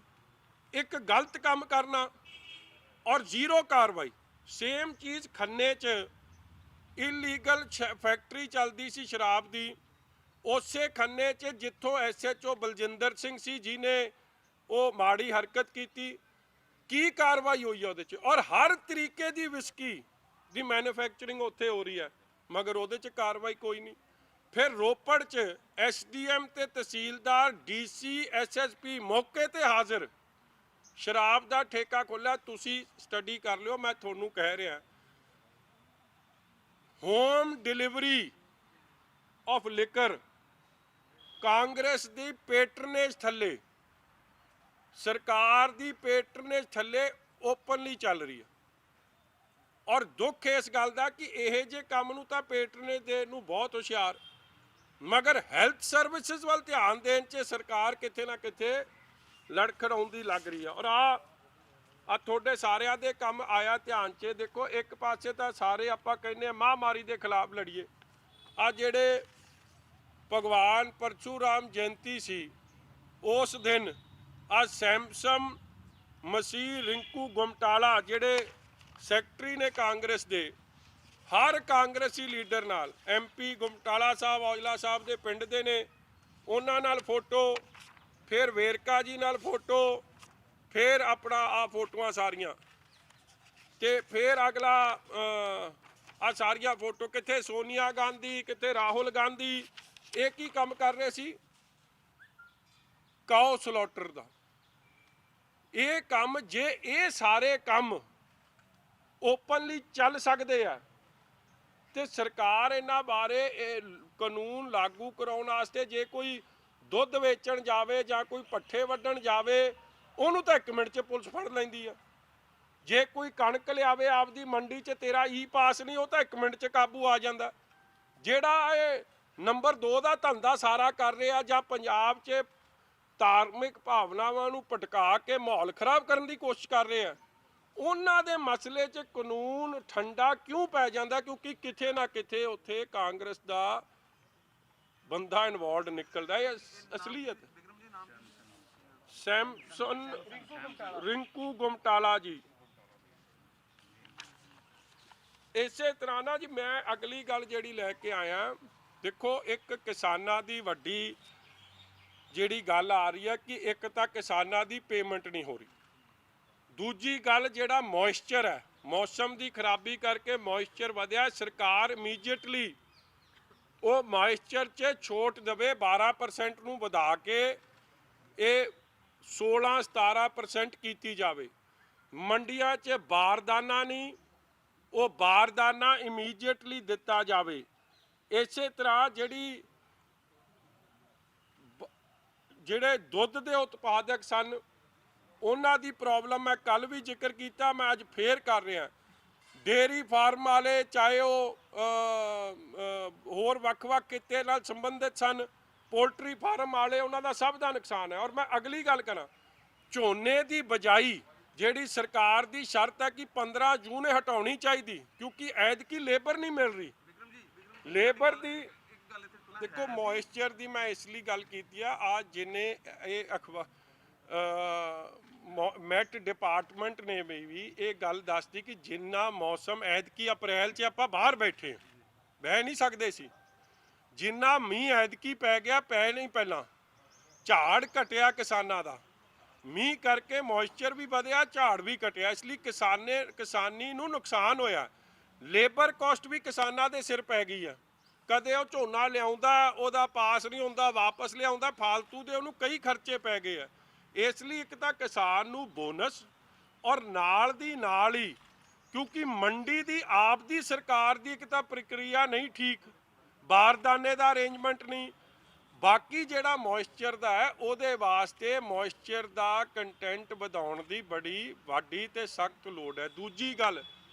ਇੱਕ ਗਲਤ ਕੰਮ ਕਰਨਾ ਔਰ ਜ਼ੀਰੋ ਕਾਰਵਾਈ। ਸੇਮ ਚੀਜ਼ ਖੰਨੇ 'ਚ ਇਲੀਗਲ ਫੈਕਟਰੀ ਚੱਲਦੀ ਸੀ ਸ਼ਰਾਬ ਦੀ, ਉਸੇ ਖੰਨੇ 'ਚ ਜਿੱਥੋਂ SHO ਬਲਜਿੰਦਰ ਸਿੰਘ ਸੀ ਜਿਹਨੇ ਉਹ ਮਾੜੀ ਹਰਕਤ ਕੀਤੀ, ਕੀ ਕਾਰਵਾਈ ਹੋਈ ਹੈ ਉਹਦੇ 'ਚ? ਔਰ ਹਰ ਤਰੀਕੇ ਦੀ ਵਿਸਕੀ ਦੀ ਮੈਨੂਫੈਕਚਰਿੰਗ ਉੱਥੇ ਹੋ ਰਹੀ ਹੈ, ਮਗਰ ਉਹਦੇ 'ਚ ਕਾਰਵਾਈ ਕੋਈ ਨਹੀਂ। ਫਿਰ ਰੋਪੜ 'ਚ SDM ਤੇ ਤਹਿਸੀਲਦਾਰ DC SSP ਮੌਕੇ ਤੇ ਹਾਜ਼ਰ, ਸ਼ਰਾਬ ਦਾ ਠੇਕਾ ਖੋਲ੍ਹਿਆ। ਤੁਸੀਂ ਸਟੱਡੀ ਕਰ ਲਿਓ, ਮੈਂ ਤੁਹਾਨੂੰ ਕਹਿ ਰਿਹਾ, home delivery of liquor Congress ਦੀ ਪੈਟਰਨੇਜ ਥੱਲੇ, ਸਰਕਾਰ ਦੀ ਪੈਟਰਨੇਜ ਥੱਲੇ ਓਪਨਲੀ ਚੱਲ ਰਹੀ ਹੈ। ਔਰ ਦੁੱਖ ਇਸ ਗੱਲ ਦਾ ਕਿ ਇਹ ਜੇ ਕੰਮ ਨੂੰ ਤਾਂ ਪੈਟਰਨੇਜ ਦੇ ਨੂੰ ਬਹੁਤ ਹੁਸ਼ਿਆਰ, ਮਗਰ ਹੈਲਥ ਸਰਵਿਸਿਜ਼ ਵੱਲ ਧਿਆਨ ਦੇਣ 'ਚ ਸਰਕਾਰ ਕਿਤੇ ਨਾ ਕਿਤੇ ਲੜਖੜਾਉਂਦੀ ਲੱਗ ਰਹੀ ਹੈ। ਔਰ ਆ ਤੁਹਾਡੇ ਸਾਰਿਆਂ ਦੇ ਕੰਮ ਆਇਆ ਧਿਆਨ 'ਚ। ਦੇਖੋ, ਇੱਕ ਪਾਸੇ ਤਾਂ ਸਾਰੇ ਆਪਾਂ ਕਹਿੰਦੇ ਆ ਮਹਾਂਮਾਰੀ ਦੇ ਖਿਲਾਫ ਲੜੀਏ, ਆ ਜਿਹੜੇ ਭਗਵਾਨ ਪਰਸ਼ੂਰਾਮ ਜਯੰਤੀ ਸੀ ਉਸ ਦਿਨ ਆ ਸੈਮਸਮ ਮਸੀਹ ਰਿੰਕੂ ਗੁਮਟਾਲਾ ਜਿਹੜੇ ਸੈਕਟਰੀ ਨੇ ਕਾਂਗਰਸ ਦੇ, ਹਰ ਕਾਂਗਰਸੀ ਲੀਡਰ ਨਾਲ, MP ਗੁਮਟਾਲਾ ਸਾਹਿਬ ਔਜਲਾ ਸਾਹਿਬ ਦੇ ਪਿੰਡ ਦੇ ਨੇ, ਉਹਨਾਂ ਨਾਲ ਫੋਟੋ, ਫਿਰ ਵੇਰਕਾ ਜੀ ਨਾਲ ਫੋਟੋ, ਫਿਰ ਆਪਣਾ ਆ ਫੋਟੋਆਂ ਸਾਰੀਆਂ, ਤੇ ਫਿਰ ਅਗਲਾ ਆ ਸਾਰੀਆਂ ਫੋਟੋ, ਕਿੱਥੇ ਸੋਨੀਆ ਗਾਂਧੀ, ਕਿੱਥੇ ਰਾਹੁਲ ਗਾਂਧੀ। ਇਹ ਕੀ ਕੰਮ ਕਰ ਰਹੇ ਸੀ? ਕਾਓ ਸਲੌਟਰ ਦਾ ਇਹ ਕੰਮ। ਜੇ ਇਹ ਸਾਰੇ ਕੰਮ ਓਪਨਲੀ ਚੱਲ ਸਕਦੇ ਆ ਤੇ ਸਰਕਾਰ ਇਹਨਾਂ ਬਾਰੇ ਇਹ ਕਾਨੂੰਨ ਲਾਗੂ ਕਰਾਉਣ ਵਾਸਤੇ, ਜੇ ਕੋਈ ਦੁੱਧ ਵੇਚਣ ਜਾਵੇ ਜਾਂ ਕੋਈ ਪੱਠੇ ਵੱਢਣ ਜਾਵੇ, ਉਹਨੂੰ ਤਾਂ 1 ਮਿੰਟ 'ਚ ਪੁਲਿਸ ਫੜ ਲੈਂਦੀ ਆ। ਜੇ ਕੋਈ ਕਣਕ ਲਿਆਵੇ ਆਪਦੀ ਮੰਡੀ 'ਚ, ਤੇਰਾ ਪਾਸ ਨਹੀਂ, ਉਹ ਤਾਂ 1 ਮਿੰਟ 'ਚ ਕਾਬੂ ਆ ਜਾਂਦਾ। ਜਿਹੜਾ ਇਹ ਨੰਬਰ 2 ਦਾ ਧੰਦਾ ਸਾਰਾ ਕਰ ਰਿਹਾ, ਜਾਂ ਪੰਜਾਬ 'ਚ ਧਾਰਮਿਕ ਭਾਵਨਾਵਾਂ ਨੂੰ ਭਟਕਾ ਕੇ ਮਾਹੌਲ ਖਰਾਬ ਕਰਨ ਦੀ ਕੋਸ਼ਿਸ਼ ਕਰ ਰਹੇ ਆ, ਉਹਨਾਂ ਦੇ ਮਸਲੇ 'ਚ ਕਾਨੂੰਨ ਠੰਡਾ ਕਿਉਂ ਪੈ ਜਾਂਦਾ? ਕਿਉਂਕਿ ਕਿਤੇ ਨਾ ਕਿਤੇ ਉੱਥੇ ਕਾਂਗਰਸ ਦਾ ਬੰਦਾ ਇਨਵੋਲਡ ਨਿਕਲਦਾ। ਇਹ ਅਸਲੀਅਤ। ਸੈਮਸਨ ਰਿੰਕੂ ਗੁਮਟਾਲਾ ਜੀ। ਇਸੇ ਤਰ੍ਹਾਂ ਨਾ ਜੀ, ਮੈਂ ਅਗਲੀ ਗੱਲ ਜਿਹੜੀ ਲੈ ਕੇ ਆਇਆ, ਦੇਖੋ, ਇੱਕ ਕਿਸਾਨਾਂ ਦੀ ਵੱਡੀ ਜਿਹੜੀ ਗੱਲ ਆ ਰਹੀ ਹੈ ਕਿ ਇੱਕ ਤਾਂ ਕਿਸਾਨਾਂ ਦੀ ਪੇਮੈਂਟ ਨਹੀਂ ਹੋ ਰਹੀ, ਦੂਜੀ ਗੱਲ ਜਿਹੜਾ ਮੋਇਸਚਰ ਹੈ, ਮੌਸਮ ਦੀ ਖਰਾਬੀ ਕਰਕੇ ਮੋਇਸਚਰ ਵਧਿਆ। ਸਰਕਾਰ ਇਮੀਡੀਏਟਲੀ ਉਹ ਮੋਇਸਚਰ 'ਚ ਛੋਟ ਦੇਵੇ, 12% ਨੂੰ ਵਧਾ ਕੇ ਇਹ 16-17% ਕੀਤੀ ਜਾਵੇ। ਮੰਡੀਆਂ 'ਚ ਬਾਰਦਾਨਾ ਨਹੀਂ, ਉਹ ਬਾਰਦਾਨਾ ਇਮੀਡੀਏਟਲੀ ਦਿੱਤਾ ਜਾਵੇ। ਇਸੇ ਤਰ੍ਹਾਂ ਜਿਹੜੇ ਦੁੱਧ ਦੇ ਉਤਪਾਦਕ ਸਨ, ਉਹਨਾਂ ਦੀ ਪ੍ਰੋਬਲਮ ਮੈਂ ਕੱਲ ਵੀ ਜ਼ਿਕਰ ਕੀਤਾ, ਮੈਂ ਅੱਜ ਫੇਰ ਕਰ ਰਿਹਾ। ਡੇਅਰੀ ਫਾਰਮ ਵਾਲੇ, ਚਾਹੇ ਉਹ ਹੋਰ ਵੱਖ-ਵੱਖ ਕਿੱਤੇ ਨਾਲ ਸੰਬੰਧਿਤ ਸਨ, ਪੋਲਟਰੀ ਫਾਰਮ ਵਾਲੇ, ਉਹਨਾਂ ਦਾ ਸਭ ਦਾ ਨੁਕਸਾਨ ਹੈ। ਔਰ ਮੈਂ ਅਗਲੀ ਗੱਲ ਕਰਾਂ, ਝੋਨੇ ਦੀ ਬਜਾਈ ਜਿਹੜੀ ਸਰਕਾਰ ਦੀ ਸ਼ਰਤ ਹੈ ਕਿ 15 ਜੂਨ ਹਟਾਉਣੀ ਚਾਹੀਦੀ, ਕਿਉਂਕਿ ਐਤਕੀ ਲੇਬਰ ਨਹੀਂ ਮਿਲ ਰਹੀ। ਲੇਬਰ ਦੀ ਦੇਖੋ, ਮੋਇਸਚਰ ਦੀ ਮੈਂ ਇਸ ਲਈ ਗੱਲ ਕੀਤੀ ਆ ਜਿੰਨੇ ਇਹ ਮੈਟ ਡਿਪਾਰਟਮੈਂਟ ਨੇ ਵੀ ਇਹ ਗੱਲ ਦੱਸਦੀ ਕਿ ਜਿੰਨਾ ਮੌਸਮ ਐਤਕੀ ਅਪ੍ਰੈਲ 'ਚ ਆਪਾਂ ਬਾਹਰ ਬੈਠੇ ਬਹਿ ਨਹੀਂ ਸਕਦੇ ਸੀ, ਜਿੰਨਾ ਮੀਂਹ ਐਤਕੀ ਪੈ ਗਿਆ, ਪੈ ਨਹੀਂ ਪਹਿਲਾਂ, ਝਾੜ ਘਟਿਆ ਕਿਸਾਨਾਂ ਦਾ, ਮੀਂਹ ਕਰਕੇ ਮੋਇਸਚਰ ਵੀ ਵਧਿਆ, ਝਾੜ ਵੀ ਘਟਿਆ, ਇਸ ਲਈ ਕਿਸਾਨੀ ਨੂੰ ਨੁਕਸਾਨ ਹੋਇਆ। ਲੇਬਰ ਕਾਸਟ ਵੀ ਕਿਸਾਨਾਂ ਦੇ ਸਿਰ ਪੈ ਗਈ ਆ। ਕਦੇ ਉਹ ਝੋਨਾ ਲਿਆਉਂਦਾ, ਉਹਦਾ ਪਾਸ ਨਹੀਂ ਹੁੰਦਾ, ਵਾਪਸ ਲਿਆਉਂਦਾ, ਫਾਲਤੂ ਦੇ ਉਹਨੂੰ ਕਈ ਖਰਚੇ ਪੈ ਗਏ ਆ। ਇਸ ਲਈ ਇੱਕ ਤਾਂ ਕਿਸਾਨ ਨੂੰ ਬੋਨਸ, ਔਰ ਨਾਲ ਦੀ ਨਾਲ ਹੀ ਕਿਉਂਕਿ ਮੰਡੀ ਦੀ ਆਪ ਦੀ ਸਰਕਾਰ ਦੀ ਇੱਕ ਤਾਂ ਪ੍ਰਕਿਰਿਆ ਨਹੀਂ ਠੀਕ, ਬਾਰਦਾਨੇ ਦਾ ਅਰੇਂਜਮੈਂਟ ਨਹੀਂ, ਬਾਕੀ ਜਿਹੜਾ ਮੋਇਸਚਰ ਦਾ ਹੈ ਉਹਦੇ ਵਾਸਤੇ ਮੋਇਸਚਰ ਦਾ ਕੰਟੈਂਟ ਵਧਾਉਣ ਦੀ ਬੜੀ ਵੱਡੀ ਤੇ ਸਖਤ ਲੋੜ ਹੈ। ਦੂਜੀ ਗੱਲ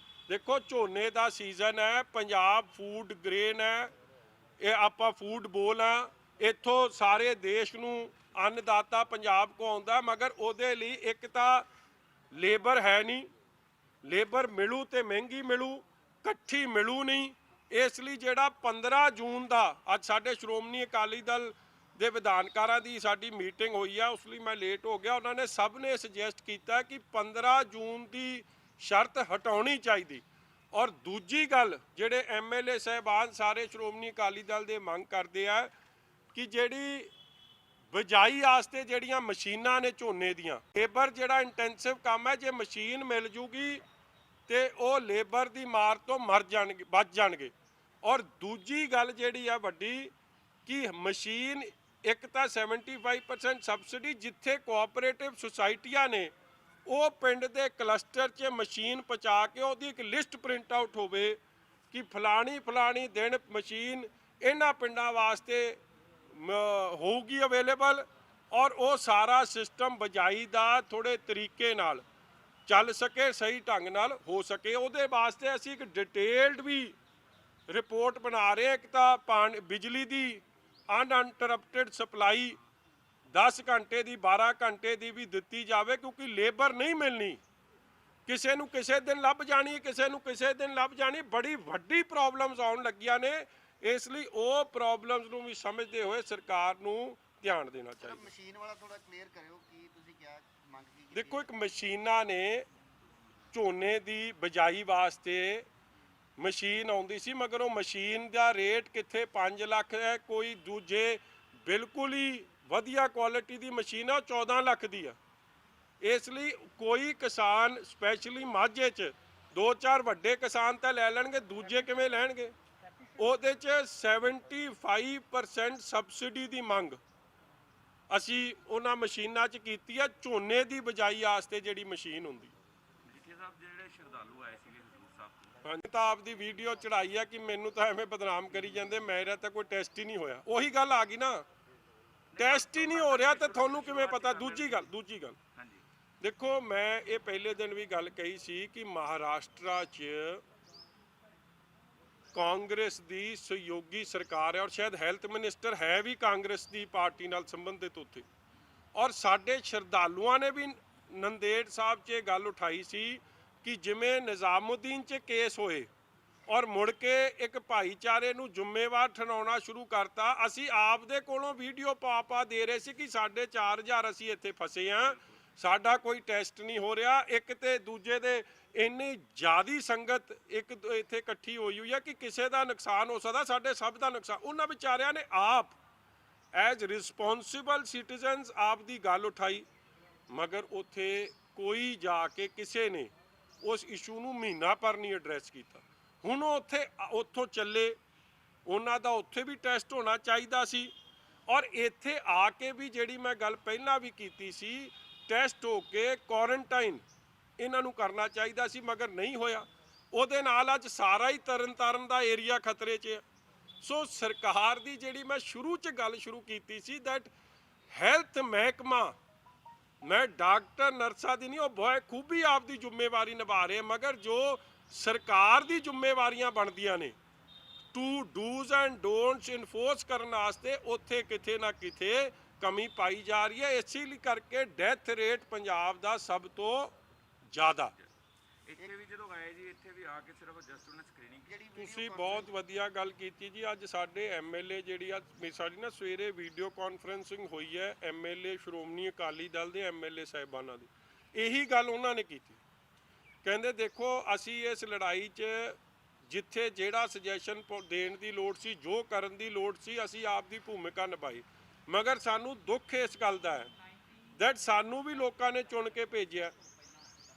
ਦੇਖੋ, ਝੋਨੇ ਦਾ ਸੀਜ਼ਨ ਹੈ, ਪੰਜਾਬ ਫੂਡ ਗ੍ਰੇਨ ਹੈ, ਇਹ ਆਪਾਂ ਫੂਡ ਬੋਲ ਆ, ਇੱਥੋਂ ਸਾਰੇ ਦੇਸ਼ ਨੂੰ ਅੰਨਦਾਤਾ ਪੰਜਾਬ ਕੋ ਆਉਂਦਾ, ਮਗਰ ਉਹਦੇ ਲਈ ਇੱਕ ਤਾਂ ਲੇਬਰ ਹੈ ਨਹੀਂ, ਲੇਬਰ ਮਿਲੂ ਤੇ ਮਹਿੰਗੀ ਮਿਲੂ, ਇਕੱਠੀ ਮਿਲੂ ਨਹੀਂ। ਇਸ ਲਈ ਜਿਹੜਾ 15 ਜੂਨ ਦਾ ਅੱਜ ਸਾਡੇ ਸ਼੍ਰੋਮਣੀ ਅਕਾਲੀ ਦਲ ਦੇ ਵਿਧਾਨਕਾਰਾਂ ਦੀ ਸਾਡੀ ਮੀਟਿੰਗ ਹੋਈ ਆ, ਉਸ ਲਈ ਮੈਂ ਲੇਟ ਹੋ ਗਿਆ। ਉਹਨਾਂ ਨੇ ਸਭ ਨੇ ਸੁਜੈਸਟ ਕੀਤਾ ਕਿ 15 ਜੂਨ ਦੀ ਸ਼ਰਤ ਹਟਾਉਣੀ ਚਾਹੀਦੀ। ਔਰ ਦੂਜੀ ਗੱਲ, ਜਿਹੜੇ ਐਮਐਲਏ ਸਾਹਿਬਾਨ ਸਾਰੇ ਸ਼੍ਰੋਮਣੀ ਅਕਾਲੀ ਦਲ ਦੇ ਮੰਗ ਕਰਦੇ ਆ ਕਿ ਜਿਹੜੀ ਬਿਜਾਈ ਵਾਸਤੇ ਜਿਹੜੀਆਂ ਮਸ਼ੀਨਾਂ ਨੇ ਝੋਨੇ ਦੀਆਂ, ਲੇਬਰ ਜਿਹੜਾ ਇੰਟੈਂਸਿਵ ਕੰਮ ਹੈ, ਜੇ ਮਸ਼ੀਨ ਮਿਲ ਜੂਗੀ ਤੇ ਉਹ ਲੇਬਰ ਦੀ ਮਾਰ ਤੋਂ ਮਰ ਜਾਣਗੇ, ਬਚ ਜਾਣਗੇ। ਔਰ ਦੂਜੀ ਗੱਲ ਜਿਹੜੀ ਆ ਵੱਡੀ ਕਿ ਮਸ਼ੀਨ ਇੱਕ ਤਾਂ 75% ਸਬਸਿਡੀ, ਜਿੱਥੇ ਕੋਆਪਰੇਟਿਵ ਸੁਸਾਇਟੀਆਂ ਨੇ ਉਹ ਪਿੰਡ ਦੇ ਕਲਸਟਰ 'ਚ ਮਸ਼ੀਨ ਪਹੁੰਚਾ ਕੇ ਉਹਦੀ ਇੱਕ ਲਿਸਟ ਪ੍ਰਿੰਟ ਆਊਟ ਹੋਵੇ ਕਿ ਫਲਾਣੀ ਦਿਨ ਮਸ਼ੀਨ ਇਹਨਾਂ ਪਿੰਡਾਂ ਵਾਸਤੇ ਹੋਊਗੀ ਅਵੇਲੇਬਲ, ਔਰ ਉਹ ਸਾਰਾ ਸਿਸਟਮ ਬਿਜਾਈ ਦਾ ਥੋੜੇ ਤਰੀਕੇ ਨਾਲ ਚੱਲ ਸਕੇ, ਸਹੀ ਢੰਗ ਨਾਲ ਹੋ ਸਕੇ। ਉਹਦੇ ਵਾਸਤੇ ਅਸੀਂ ਇੱਕ ਡਿਟੇਲਡ ਵੀ ਰਿਪੋਰਟ ਬਣਾ ਰਹੇ ਹਾਂ। ਇੱਕ ਤਾਂ ਬਿਜਲੀ ਦੀ ਅਨਇੰਟਰਪਟਡ ਸਪਲਾਈ 10 ਘੰਟੇ ਦੀ 12 ਘੰਟੇ ਦੀ ਵੀ ਦਿੱਤੀ ਜਾਵੇ, ਕਿਉਂਕਿ ਲੇਬਰ ਨਹੀਂ ਮਿਲਣੀ, ਕਿਸੇ ਨੂੰ ਕਿਸੇ ਦਿਨ ਲੱਭ ਜਾਣੀ, ਕਿਸੇ ਨੂੰ ਕਿਸੇ ਦਿਨ ਲੱਭ ਜਾਣੀ, ਬੜੀ ਵੱਡੀ ਪ੍ਰੋਬਲਮਸ ਆਉਣ ਲੱਗੀਆਂ ਨੇ। ਇਸ ਲਈ ਉਹ ਪ੍ਰੋਬਲਮਸ ਨੂੰ ਵੀ ਸਮਝਦੇ ਹੋਏ ਸਰਕਾਰ ਨੂੰ ਧਿਆਨ ਦੇਣਾ ਚਾਹੀਦਾ। ਮਸ਼ੀਨ ਵਾਲਾ ਥੋੜਾ ਕਲੀਅਰ ਕਰਿਓ ਕੀ ਤੁਸੀਂ ਕਿਹਾ, ਮੰਗ ਕੀ ਕੀਤੀ? ਦੇਖੋ, ਇੱਕ ਮਸ਼ੀਨਾਂ ਨੇ ਝੋਨੇ ਦੀ ਬਿਜਾਈ ਵਾਸਤੇ ਮਸ਼ੀਨ ਆਉਂਦੀ ਸੀ, ਮਗਰ ਉਹ ਮਸ਼ੀਨ ਦਾ ਰੇਟ ਕਿੱਥੇ 5 ਲੱਖ ਹੈ, ਕੋਈ ਦੂਜੇ ਬਿਲਕੁਲ ਹੀ ਵਧੀਆ ਕੁਆਲਿਟੀ ਦੀ ਮਸ਼ੀਨ ਆ 14 ਲੱਖ ਦੀ ਆ। ਇਸ ਲਈ ਕੋਈ ਕਿਸਾਨ ਸਪੈਸ਼ਲੀ ਮਾਝੇ 'ਚ 2-4 ਵੱਡੇ ਕਿਸਾਨ ਤਾਂ ਲੈ ਲੈਣਗੇ, ਦੂਜੇ ਕਿਵੇਂ ਲੈਣਗੇ? ਉਹਦੇ 'ਚ 75% ਸਬਸਿਡੀ ਦੀ ਮੰਗ ਅਸੀਂ ਉਹਨਾਂ ਮਸ਼ੀਨਾਂ 'ਚ ਕੀਤੀ ਆ, ਝੋਨੇ ਦੀ ਬਿਜਾਈ ਵਾਸਤੇ ਜਿਹੜੀ ਮਸ਼ੀਨ ਹੁੰਦੀ। ਜਿੱਥੇ ਸਾਹਿਬ ਜਿਹੜੇ ਸ਼ਰਧਾਲੂ ਆਏ ਸੀਗੇ ਹਜ਼ੂਰ ਸਾਹਿਬ ਤੋਂ, ਹਾਂਜੀ, ਤਾਂ ਆਪਦੀ ਵੀਡੀਓ ਚੜਾਈ ਆ ਕਿ ਮੈਨੂੰ ਤਾਂ ਐਵੇਂ ਬਦਨਾਮ ਕਰੀ ਜਾਂਦੇ, ਮੇਰਾ ਤਾਂ ਕੋਈ ਟੈਸਟ ਹੀ ਨਹੀਂ ਹੋਇਆ। ਉਹੀ ਗੱਲ ਆ ਗਈ ਨਾ, ਟੈਸਟ ਹੀ ਨਹੀਂ ਹੋ ਰਿਹਾ ਤੇ ਤੁਹਾਨੂੰ ਕਿਵੇਂ ਪਤਾ? ਦੂਜੀ ਗੱਲ ਹਾਂਜੀ ਦੇਖੋ, ਮੈਂ ਇਹ ਪਹਿਲੇ ਦਿਨ ਵੀ ਗੱਲ ਕਹੀ ਸੀ ਕਿ ਮਹਾਰਾਸ਼ਟਰ 'ਚ ਕਾਂਗਰਸ ਦੀ ਸਹਿਯੋਗੀ ਸਰਕਾਰ ਹੈ, ਔਰ ਸ਼ਾਇਦ ਹੈਲਥ ਮਿਨਿਸਟਰ ਹੈ ਵੀ ਕਾਂਗਰਸ ਦੀ ਪਾਰਟੀ ਨਾਲ ਸੰਬੰਧਿਤ ਉੱਥੇ। ਔਰ ਸਾਡੇ ਸ਼ਰਧਾਲੂਆਂ ਨੇ ਵੀ ਨੰਦੇੜ ਸਾਹਿਬ 'ਚ ਇਹ ਗੱਲ ਉਠਾਈ ਸੀ ਕਿ ਜਿਵੇਂ ਨਿਜ਼ਾਮੁਦੀਨ 'ਚ ਕੇਸ ਹੋਏ ਔਰ ਮੁੜ ਕੇ ਇੱਕ ਭਾਈਚਾਰੇ ਨੂੰ ਜ਼ਿੰਮੇਵਾਰ ਠਹਿਰਾਉਣਾ ਸ਼ੁਰੂ ਕਰਤਾ। ਅਸੀਂ ਆਪ ਦੇ ਕੋਲੋਂ ਵੀਡੀਓ ਪਾ ਦੇ ਰਹੇ ਸੀ ਕਿ 4,500 ਅਸੀਂ ਇੱਥੇ ਫਸੇ ਹਾਂ, ਸਾਡਾ ਕੋਈ ਟੈਸਟ ਨਹੀਂ ਹੋ ਰਿਹਾ। ਇੱਕ ਤੇ ਦੂਜੇ ਦੇ ਇੰਨੀ ਜ਼ਿਆਦੀ ਸੰਗਤ ਇੱਕ ਇੱਥੇ ਇਕੱਠੀ ਹੋਈ ਆ ਕਿ ਕਿਸੇ ਦਾ ਨੁਕਸਾਨ ਹੋ ਸਕਦਾ, ਸਾਡੇ ਸਭ ਦਾ ਨੁਕਸਾਨ। ਉਹਨਾਂ ਵਿਚਾਰਿਆਂ ਨੇ ਆਪ ਐਜ਼ ਰਿਸਪੌਂਸਿਬਲ ਸਿਟੀਜ਼ਨਸ ਆਪ ਦੀ ਗੱਲ ਉਠਾਈ, ਮਗਰ ਉੱਥੇ ਕੋਈ ਜਾ ਕੇ ਕਿਸੇ ਨੇ ਉਸ ਇਸ਼ੂ ਨੂੰ ਮਹੀਨਾ ਭਰ ਨਹੀਂ ਐਡਰੈਸ ਕੀਤਾ। ਹੁਣ ਉਹ ਉੱਥੋਂ ਚੱਲੇ, ਉਹਨਾਂ ਦਾ ਉੱਥੇ ਵੀ ਟੈਸਟ ਹੋਣਾ ਚਾਹੀਦਾ ਸੀ, ਔਰ ਇੱਥੇ ਆ ਕੇ ਵੀ ਜਿਹੜੀ ਮੈਂ ਗੱਲ ਪਹਿਲਾਂ ਵੀ ਕੀਤੀ ਸੀ, ਟੈਸਟ ਹੋ ਕੇ ਕੁਆਰੰਟਾਈਨ ਇਹਨਾਂ ਨੂੰ ਕਰਨਾ ਚਾਹੀਦਾ ਸੀ, ਮਗਰ ਨਹੀਂ ਹੋਇਆ। ਉਹਦੇ ਨਾਲ ਅੱਜ ਸਾਰਾ ਹੀ ਤਰਨਤਾਰਨ ਦਾ ਏਰੀਆ ਖਤਰੇ 'ਚ ਹੈ। ਸੋ ਸਰਕਾਰ ਦੀ ਜਿਹੜੀ ਮੈਂ ਸ਼ੁਰੂ 'ਚ ਗੱਲ ਸ਼ੁਰੂ ਕੀਤੀ ਸੀ ਦੈਟ ਹੈਲਥ ਮਹਿਕਮਾ, ਮੈਂ ਡਾਕਟਰ ਨਰਸਾਂ ਦੀ ਨਹੀਂ, ਉਹ ਬਹੁਤ ਖੂਬੀ ਆਪਦੀ ਜ਼ਿੰਮੇਵਾਰੀ ਨਿਭਾ ਰਹੇ, ਮਗਰ ਜੋ ਸਰਕਾਰ ਦੀ ਜ਼ਿੰਮੇਵਾਰੀਆਂ ਬਣਦੀਆਂ ਨੇ ਟੂ ਡੂਜ਼ ਐਂਡ ਡੋਂਟਸ ਇਨਫੋਰਸ ਕਰਨ ਵਾਸਤੇ, ਉੱਥੇ ਕਿਤੇ ਨਾ ਕਿਤੇ ਕਮੀ ਪਾਈ ਜਾ ਰਹੀ ਹੈ। ਇਸੇ ਲਈ ਕਰਕੇ ਡੈਥ ਰੇਟ ਪੰਜਾਬ ਦਾ ਸਭ ਤੋਂ ਜ਼ਿਆਦਾ। ਇੱਥੇ ਵੀ ਜਦੋਂ ਆਏ ਜੀ, ਇੱਥੇ ਵੀ ਆ ਕੇ ਸਿਰਫ ਜਸਟ ਉਹਨੇ ਸਕਰੀਨਿੰਗ ਜਿਹੜੀ ਤੁਸੀਂ ਬਹੁਤ ਵਧੀਆ ਗੱਲ ਕੀਤੀ ਜੀ। ਅੱਜ ਸਾਡੇ ਐਮਐਲਏ ਜਿਹੜੀ ਆ ਸਾਡੀ ਨਾ ਸਵੇਰੇ ਵੀਡੀਓ ਕਾਨਫਰੰਸਿੰਗ ਹੋਈ ਹੈ ਐਮਐਲਏ ਸ਼੍ਰੋਮਣੀ ਅਕਾਲੀ ਦਲ ਦੇ ਐਮਐਲਏ ਸਾਹਿਬਾਨਾਂ ਦੀ, ਇਹੀ ਗੱਲ ਉਹਨਾਂ ਨੇ ਕੀਤੀ। ਕਹਿੰਦੇ ਦੇਖੋ, ਅਸੀਂ ਇਸ ਲੜਾਈ 'ਚ ਜਿੱਥੇ ਜਿਹੜਾ ਸੁਜੈਸ਼ਨ ਦੇਣ ਦੀ ਲੋੜ ਸੀ, ਜੋ ਕਰਨ ਦੀ ਲੋੜ ਸੀ, ਅਸੀਂ ਆਪ ਦੀ ਭੂਮਿਕਾ ਨਿਭਾਈ। ਮਗਰ ਸਾਨੂੰ ਦੁੱਖ ਇਸ ਗੱਲ ਦਾ ਹੈ ਦੈਟ ਸਾਨੂੰ ਵੀ ਲੋਕਾਂ ਨੇ ਚੁਣ ਕੇ ਭੇਜਿਆ।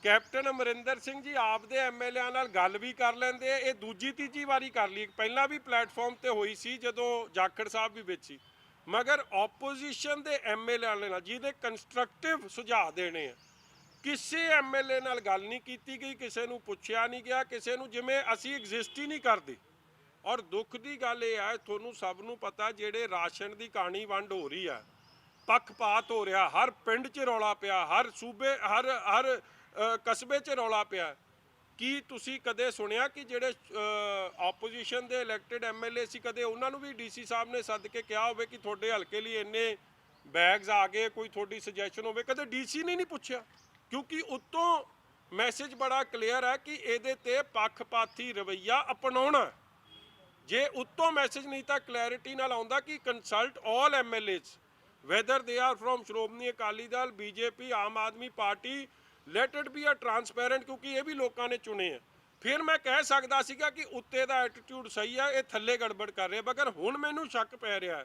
ਕੈਪਟਨ ਅਮਰਿੰਦਰ ਸਿੰਘ ਜੀ ਆਪ ਦੇ ਐਮਐਲਏਆਂ ਨਾਲ ਗੱਲ ਵੀ ਕਰ ਲੈਂਦੇ, ਇਹ ਦੂਜੀ ਤੀਜੀ ਵਾਰੀ ਕਰ ਲਈ। ਪਹਿਲਾਂ ਵੀ ਪਲੇਟਫਾਰਮ ਤੇ ਹੋਈ ਸੀ ਜਦੋਂ ਜਾਖੜ ਸਾਹਿਬ ਵੀ ਵਿੱਚ ਸੀ, ਮਗਰ ਆਪੋਜੀਸ਼ਨ ਦੇ ਐਮਐਲਏਆਂ ਨਾਲ ਜਿਹਦੇ ਕੰਸਟਰਕਟਿਵ ਸੁਝਾਅ ਦੇਣੇ ਆ, ਕਿਸੇ ਐਮਐਲਏ ਨਾਲ ਗੱਲ ਨਹੀਂ ਕੀਤੀ ਗਈ, ਕਿਸੇ ਨੂੰ ਪੁੱਛਿਆ ਨਹੀਂ ਗਿਆ, ਕਿਸੇ ਨੂੰ, ਜਿਵੇਂ ਅਸੀਂ ਐਗਜ਼ਿਸਟ ਹੀ ਨਹੀਂ ਕਰਦੇ। ਔਰ ਦੁੱਖ ਦੀ ਗੱਲ ਇਹ ਹੈ, ਤੁਹਾਨੂੰ ਸਭ ਨੂੰ ਪਤਾ, ਜਿਹੜੇ ਰਾਸ਼ਨ ਦੀ ਕਾਣੀ ਵੰਡ ਹੋ ਰਹੀ ਹੈ, ਪੱਖਪਾਤ ਹੋ ਰਿਹਾ, ਹਰ ਪਿੰਡ 'ਚ ਰੌਲਾ ਪਿਆ, ਹਰ ਸੂਬੇ, ਹਰ ਕਸਬੇ 'ਚ ਰੌਲਾ ਪਿਆ। ਕੀ ਤੁਸੀਂ ਕਦੇ ਸੁਣਿਆ ਕਿ ਜਿਹੜੇ ਆਪੋਜੀਸ਼ਨ ਦੇ ਇਲੈਕਟਿਡ ਐਮਐਲਏ ਸੀ, ਕਦੇ ਉਹਨਾਂ ਨੂੰ ਵੀ ਡੀਸੀ ਸਾਹਿਬ ਨੇ ਸੱਦ ਕੇ ਕਿਹਾ ਹੋਵੇ ਕਿ ਤੁਹਾਡੇ ਹਲਕੇ ਲਈ ਇੰਨੇ ਬੈਗਸ ਆ ਗਏ, ਕੋਈ ਤੁਹਾਡੀ ਸੁਜੈਸ਼ਨ ਹੋਵੇ? ਕਦੇ ਡੀਸੀ ਨੇ ਨਹੀਂ ਪੁੱਛਿਆ, ਕਿਉਂਕਿ ਉੱਤੋਂ ਮੈਸੇਜ ਬੜਾ ਕਲੀਅਰ ਹੈ ਕਿ ਇਹਦੇ ਤੇ ਪੱਖਪਾਤੀ ਰਵੱਈਆ ਅਪਣਾਉਣਾ। ਜੇ ਉੱਤੋਂ ਮੈਸੇਜ ਨਹੀਂ ਤਾਂ ਕਲੈਰਿਟੀ ਨਾਲ ਆਉਂਦਾ ਕਿ consult all MLAs whether they are from Shiromani Akali Dal, BJP, Aam Aadmi Party, let it be a transparent, ਕਿਉਂਕਿ ਇਹ ਵੀ ਲੋਕਾਂ ਨੇ ਚੁਣੇ ਆ। ਫਿਰ ਮੈਂ ਕਹਿ ਸਕਦਾ ਸੀਗਾ ਕਿ ਉੱਤੇ ਦਾ ਐਟੀਟਿਊਡ ਸਹੀ ਹੈ, ਇਹ ਥੱਲੇ ਗੜਬੜ ਕਰ ਰਿਹਾ। ਮਗਰ ਹੁਣ ਮੈਨੂੰ ਸ਼ੱਕ ਪੈ ਰਿਹਾ,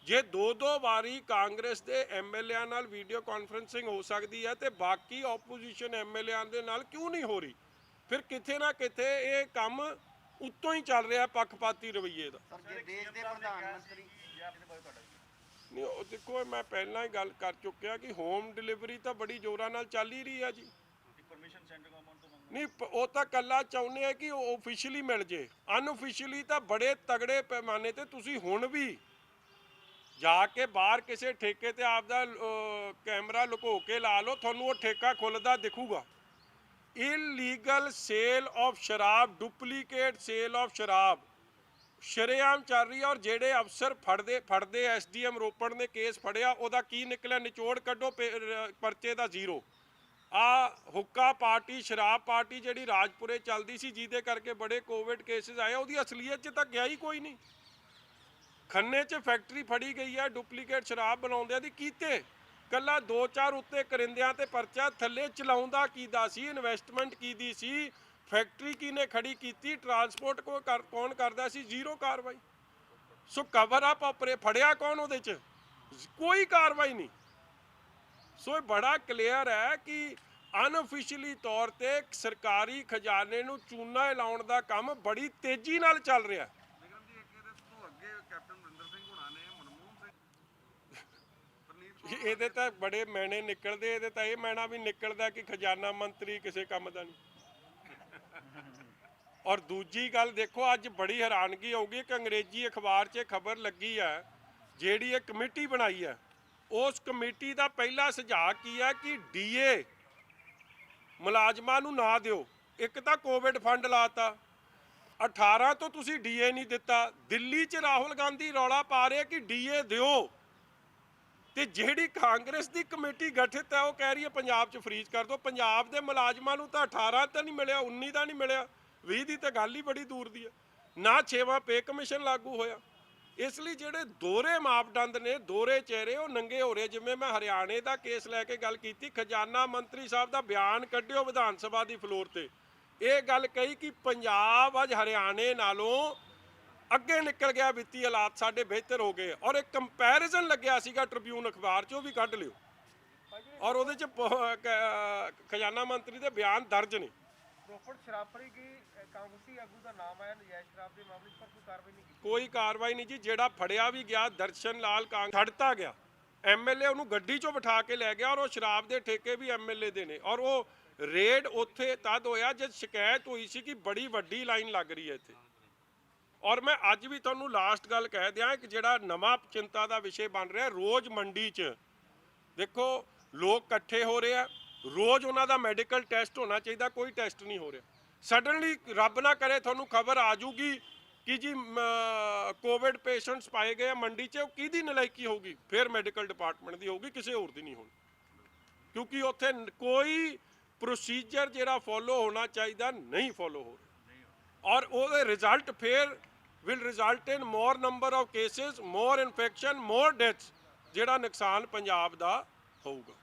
ਜੇ ਦੋ ਵਾਰੀ ਕਾਂਗਰਸ ਦੇ ਐਮਐਲਏਆਂ ਨਾਲ ਵੀਡੀਓ ਕਾਨਫਰੰਸਿੰਗ ਹੋ ਸਕਦੀ ਹੈ ਤੇ ਬਾਕੀ ਆਪੋਜੀਸ਼ਨ ਐਮਐਲਏਆਂ ਦੇ ਨਾਲ ਕਿਉਂ ਨਹੀਂ ਹੋ ਰਹੀ? ਫਿਰ ਕਿਤੇ ਨਾ ਕਿਤੇ ਇਹ ਕੰਮ ਉੱਤੋਂ ਹੀ ਚੱਲ ਰਿਹਾ, ਪੱਖਪਾਤੀ ਰਵੱਈਏ ਦਾ। ਸਰ ਜੇ ਦੇਸ਼ ਦੇ ਪ੍ਰਧਾਨ ਮੰਤਰੀ ਨਹੀਂ, ਉਹ ਦੇਖੋ, ਮੈਂ ਪਹਿਲਾਂ ਹੀ ਗੱਲ ਕਰ ਚੁੱਕਿਆ ਕਿ ਹੋਮ ਡਿਲੀਵਰੀ ਤਾਂ ਬੜੀ ਜ਼ੋਰਾਂ ਨਾਲ ਚੱਲ ਹੀ ਰਹੀ ਆ ਜੀ। ਨਹੀਂ, ਉਹ ਤਾਂ ਕੱਲਾ ਚਾਹੁੰਦੇ ਆ ਕਿ ਉਹ ਓਫੀਸ਼ੀਅਲੀ ਮਿਲ ਜੇ, ਅਨਓਫੀਸ਼ੀਅਲੀ ਤਾਂ ਬੜੇ ਤਗੜੇ ਪੈਮਾਨੇ ਤੇ ਤੁਸੀਂ ਹੁਣ ਵੀ ਜਾ ਕੇ ਬਾਹਰ ਕਿਸੇ ਠੇਕੇ ਤੇ ਆਪਦਾ ਕੈਮਰਾ ਲੁਕੋ ਕੇ ਲਾ ਲਓ, ਤੁਹਾਨੂੰ ਉਹ ਠੇਕਾ ਖੁੱਲਦਾ ਦਿਖੂਗਾ। ਇਲੀਗਲ ਸੇਲ ਆਫ ਸ਼ਰਾਬ, ਡੁਪਲੀਕੇਟ ਸੇਲ ਆਫ ਸ਼ਰਾਬ ਸ਼ਰੇਆਮ ਚੱਲ ਰਹੀ ਹੈ। ਔਰ ਜਿਹੜੇ ਅਫਸਰ ਫੜਦੇ ਐਸਡੀਐਮ ਰੋਪੜ ਨੇ ਕੇਸ ਫੜਿਆ, ਉਹਦਾ ਕੀ ਨਿਕਲਿਆ? ਨਿਚੋੜ ਕੱਢੋ, ਪਰਚੇ ਦਾ ਜ਼ੀਰੋ। ਆ ਹੁੱਕਾ ਪਾਰਟੀ, ਸ਼ਰਾਬ ਪਾਰਟੀ ਜਿਹੜੀ ਰਾਜਪੁਰੇ ਚੱਲਦੀ ਸੀ, ਜਿਹਦੇ ਕਰਕੇ ਬੜੇ ਕੋਵਿਡ ਕੇਸਿਸ ਆਏ, ਉਹਦੀ ਅਸਲੀਅਤ 'ਚ ਤਾਂ ਗਿਆ ਹੀ ਕੋਈ ਨਹੀਂ। ਖੰਨੇ 'ਚ ਫੈਕਟਰੀ ਫੜੀ ਗਈ ਹੈ ਡੁਪਲੀਕੇਟ ਸ਼ਰਾਬ ਬਣਾਉਂਦਿਆਂ ਦੀ, ਕੀਤੇ ਕੱਲਾ 2-4 ਉੱਤੇ ਕਰਿੰਦਿਆਂ ਤੇ ਪਰਚਾ, ਥੱਲੇ ਚਲਾਉਂਦਾ ਕੀਦਾ ਸੀ, ਇਨਵੈਸਟਮੈਂਟ ਕੀਦੀ ਸੀ, ਫੈਕਟਰੀ ਕਿਹਨੇ ਖੜੀ ਕੀਤੀ, ਟਰਾਂਸਪੋਰਟ ਕੌਣ ਕਰਦਾ ਸੀ, ਜ਼ੀਰੋ ਕਾਰਵਾਈ। ਸੋ ਕਵਰ ਅਪ ਫੜਿਆ ਕੌਣ ਉਹਦੇ 'ਚ? ਕੋਈ ਕਾਰਵਾਈ ਨਹੀਂ। ਸੋ ਇਹ ਬੜਾ ਕਲੀਅਰ ਹੈ ਕਿ ਅਨਓਫੀਸ਼ੀਅਲੀ ਤੌਰ ਤੇ ਸਰਕਾਰੀ ਖਜ਼ਾਨੇ ਨੂੰ ਚੂਨਾ ਲਾਉਣ ਦਾ ਕੰਮ ਬੜੀ ਤੇਜ਼ੀ ਨਾਲ ਚੱਲ ਰਿਹਾ। ਵਿਕਰਮ ਜੀ, ਇੱਕ ਇਹਦੇ ਤੋਂ ਅੱਗੇ ਕੈਪਟਨ ਅਮਰਿੰਦਰ ਸਿੰਘ ਹੁਣਾਂ ਨੇ ਮਨਮੋਹਨ ਸਿੰਘ ਇਹਦੇ ਤਾਂ ਬੜੇ ਮੈਣੇ ਨਿਕਲਦੇ, ਇਹਦੇ ਤਾਂ ਇਹ ਮੈਣਾ ਵੀ ਨਿਕਲਦਾ ਕਿ ਖਜ਼ਾਨਾ ਮੰਤਰੀ ਕਿਸੇ ਕੰਮ ਦਾ ਨਹੀਂ। ਔਰ ਦੂਜੀ ਗੱਲ ਦੇਖੋ, ਅੱਜ ਬੜੀ ਹੈਰਾਨਗੀ ਹੋਊਗੀ ਕਿ ਅੰਗਰੇਜ਼ੀ ਅਖਬਾਰ 'ਚ ਖਬਰ ਲੱਗੀ ਹੈ, ਜਿਹੜੀ ਇਹ ਕਮੇਟੀ ਬਣਾਈ ਹੈ, ਉਸ ਕਮੇਟੀ ਦਾ ਪਹਿਲਾ ਸੁਝਾਅ ਕੀ ਹੈ ਕਿ ਡੀਏ ਮੁਲਾਜ਼ਮਾਂ ਨੂੰ ਨਾ ਦਿਓ। ਇੱਕ ਤਾਂ ਕੋਵਿਡ ਫੰਡ ਲਾਤਾ, 18 ਤੋਂ ਤੁਸੀਂ ਡੀਏ ਨਹੀਂ ਦਿੱਤਾ। ਦਿੱਲੀ 'ਚ ਰਾਹੁਲ ਗਾਂਧੀ ਰੌਲਾ ਪਾ ਰਹੇ ਕਿ ਡੀਏ ਦਿਓ, ਤੇ ਜਿਹੜੀ ਕਾਂਗਰਸ ਦੀ ਕਮੇਟੀ ਗਠਿਤ ਹੈ ਉਹ ਕਹਿ ਰਹੀ ਹੈ ਪੰਜਾਬ 'ਚ ਫਰੀਜ਼ ਕਰ ਦਿਓ। ਪੰਜਾਬ ਦੇ ਮੁਲਾਜ਼ਮਾਂ ਨੂੰ ਤਾਂ 18 ਤਾਂ ਨਹੀਂ ਮਿਲਿਆ, 19 ਦਾ ਨਹੀਂ ਮਿਲਿਆ, 20 ਦੀ ਤਾਂ ਗੱਲ ਹੀ ਬੜੀ ਦੂਰ ਦੀ ਹੈ। ਨਾ 6ਵਾਂ ਪੇ ਕਮਿਸ਼ਨ ਲਾਗੂ ਹੋਇਆ। ਇਸ ਲਈ ਜਿਹੜੇ ਦੋਹਰੇ ਮਾਪਦੰਡ ਨੇ, ਦੋਹਰੇ ਚਿਹਰੇ, ਉਹ ਨੰਗੇ ਹੋ ਰਹੇ। ਜਿਵੇਂ ਮੈਂ ਹਰਿਆਣੇ ਦਾ ਕੇਸ ਲੈ ਕੇ ਗੱਲ ਕੀਤੀ, ਖਜ਼ਾਨਾ ਮੰਤਰੀ ਸਾਹਿਬ ਦਾ ਬਿਆਨ ਕੱਢਿਓ ਵਿਧਾਨ ਸਭਾ ਦੀ ਫਲੋਰ ਤੇ, ਇਹ ਗੱਲ ਕਹੀ ਕਿ ਪੰਜਾਬ ਅੱਜ ਹਰਿਆਣੇ ਨਾਲੋਂ ਅੱਗੇ ਨਿਕਲ ਗਿਆ, ਵਿੱਤੀ ਹਾਲਾਤ ਸਾਡੇ ਬਿਹਤਰ ਹੋ ਗਏ। ਔਰ ਇੱਕ ਕੰਪੈਰੀਜ਼ਨ ਲੱਗਿਆ ਸੀਗਾ ਟ੍ਰਿਬਿਊਨ ਅਖਬਾਰ 'ਚ, ਉਹ ਵੀ ਕੱਢ ਲਿਓ, ਔਰ ਉਹਦੇ 'ਚ ਖਜ਼ਾਨਾ ਮੰਤਰੀ ਦੇ ਬਿਆਨ ਦਰਜ ਨੇ। ਰੋਪੜ ਸ਼ਰਾਬ ਫੜੀ ਗਈ, ਕਾਂਗਰਸੀ ਆਗੂ ਦਾ ਨਾਮ ਆਇਆ ਨਜਾਇਜ਼ ਸ਼ਰਾਬ ਦੇ ਮਾਮਲੇ 'ਚ, ਪਰ ਕੋਈ ਕਾਰਵਾਈ ਨਹੀਂ ਕੀਤੀ। ਕੋਈ ਕਾਰਵਾਈ ਨਹੀਂ ਜੀ। ਜਿਹੜਾ ਫੜਿਆ ਵੀ ਗਿਆ, ਦਰਸ਼ਨ ਲਾਲ ਛੱਡਤਾ ਗਿਆ, ਐਮਐਲਏ ਉਹਨੂੰ ਗੱਡੀ 'ਚੋਂ ਬਿਠਾ ਕੇ ਲੈ ਗਿਆ, ਔਰ ਉਹ ਸ਼ਰਾਬ ਦੇ ਠੇਕੇ ਵੀ ਐਮਐਲਏ ਦੇ ਨੇ। ਔਰ ਉਹ ਰੇਡ ਉੱਥੇ ਤਦ ਹੋਇਆ ਜਦ ਸ਼ਿਕਾਇਤ ਹੋਈ ਸੀ ਕਿ ਬੜੀ ਵੱਡੀ ਲਾਈਨ ਲੱਗ ਰਹੀ ਹੈ ਇੱਥੇ। ਔਰ ਮੈਂ ਅੱਜ ਵੀ ਤੁਹਾਨੂੰ ਲਾਸਟ ਗੱਲ ਕਹਿ ਦਿਆਂ ਕਿ ਜਿਹੜਾ ਨਵਾਂ ਚਿੰਤਾ ਦਾ ਵਿਸ਼ੇ ਬਣ ਰਿਹਾ, ਰੋਜ਼ ਮੰਡੀ 'ਚ ਦੇਖੋ ਲੋਕ ਇਕੱਠੇ ਹੋ ਰਹੇ ਆ, ਰੋਜ਼ ਉਹਨਾਂ ਦਾ ਮੈਡੀਕਲ ਟੈਸਟ ਹੋਣਾ ਚਾਹੀਦਾ, ਕੋਈ ਟੈਸਟ ਨਹੀਂ ਹੋ ਰਿਹਾ। ਸਡਨਲੀ ਰੱਬ ਨਾ ਕਰੇ ਤੁਹਾਨੂੰ ਖਬਰ ਆ ਜੂਗੀ ਕਿ ਜੀ ਕੋਵਿਡ ਪੇਸ਼ੈਂਟਸ ਪਾਏ ਗਏ ਮੰਡੀ 'ਚ, ਉਹ ਕਿਹਦੀ ਨਲਾਇਕੀ ਹੋਊਗੀ? ਫਿਰ ਮੈਡੀਕਲ ਡਿਪਾਰਟਮੈਂਟ ਦੀ ਹੋਊਗੀ, ਕਿਸੇ ਹੋਰ ਦੀ ਨਹੀਂ ਹੋਣੀ, ਕਿਉਂਕਿ ਉੱਥੇ ਕੋਈ ਪ੍ਰੋਸੀਜਰ ਜਿਹੜਾ ਫੋਲੋ ਹੋਣਾ ਚਾਹੀਦਾ ਨਹੀਂ ਫੋਲੋ ਹੋ ਰਿਹਾ। ਔਰ ਉਹਦੇ ਰਿਜ਼ਲਟ ਫਿਰ will result in more number of cases, more infection, more deaths, ਜਿਹੜਾ ਨੁਕਸਾਨ ਪੰਜਾਬ ਦਾ ਹੋਊਗਾ।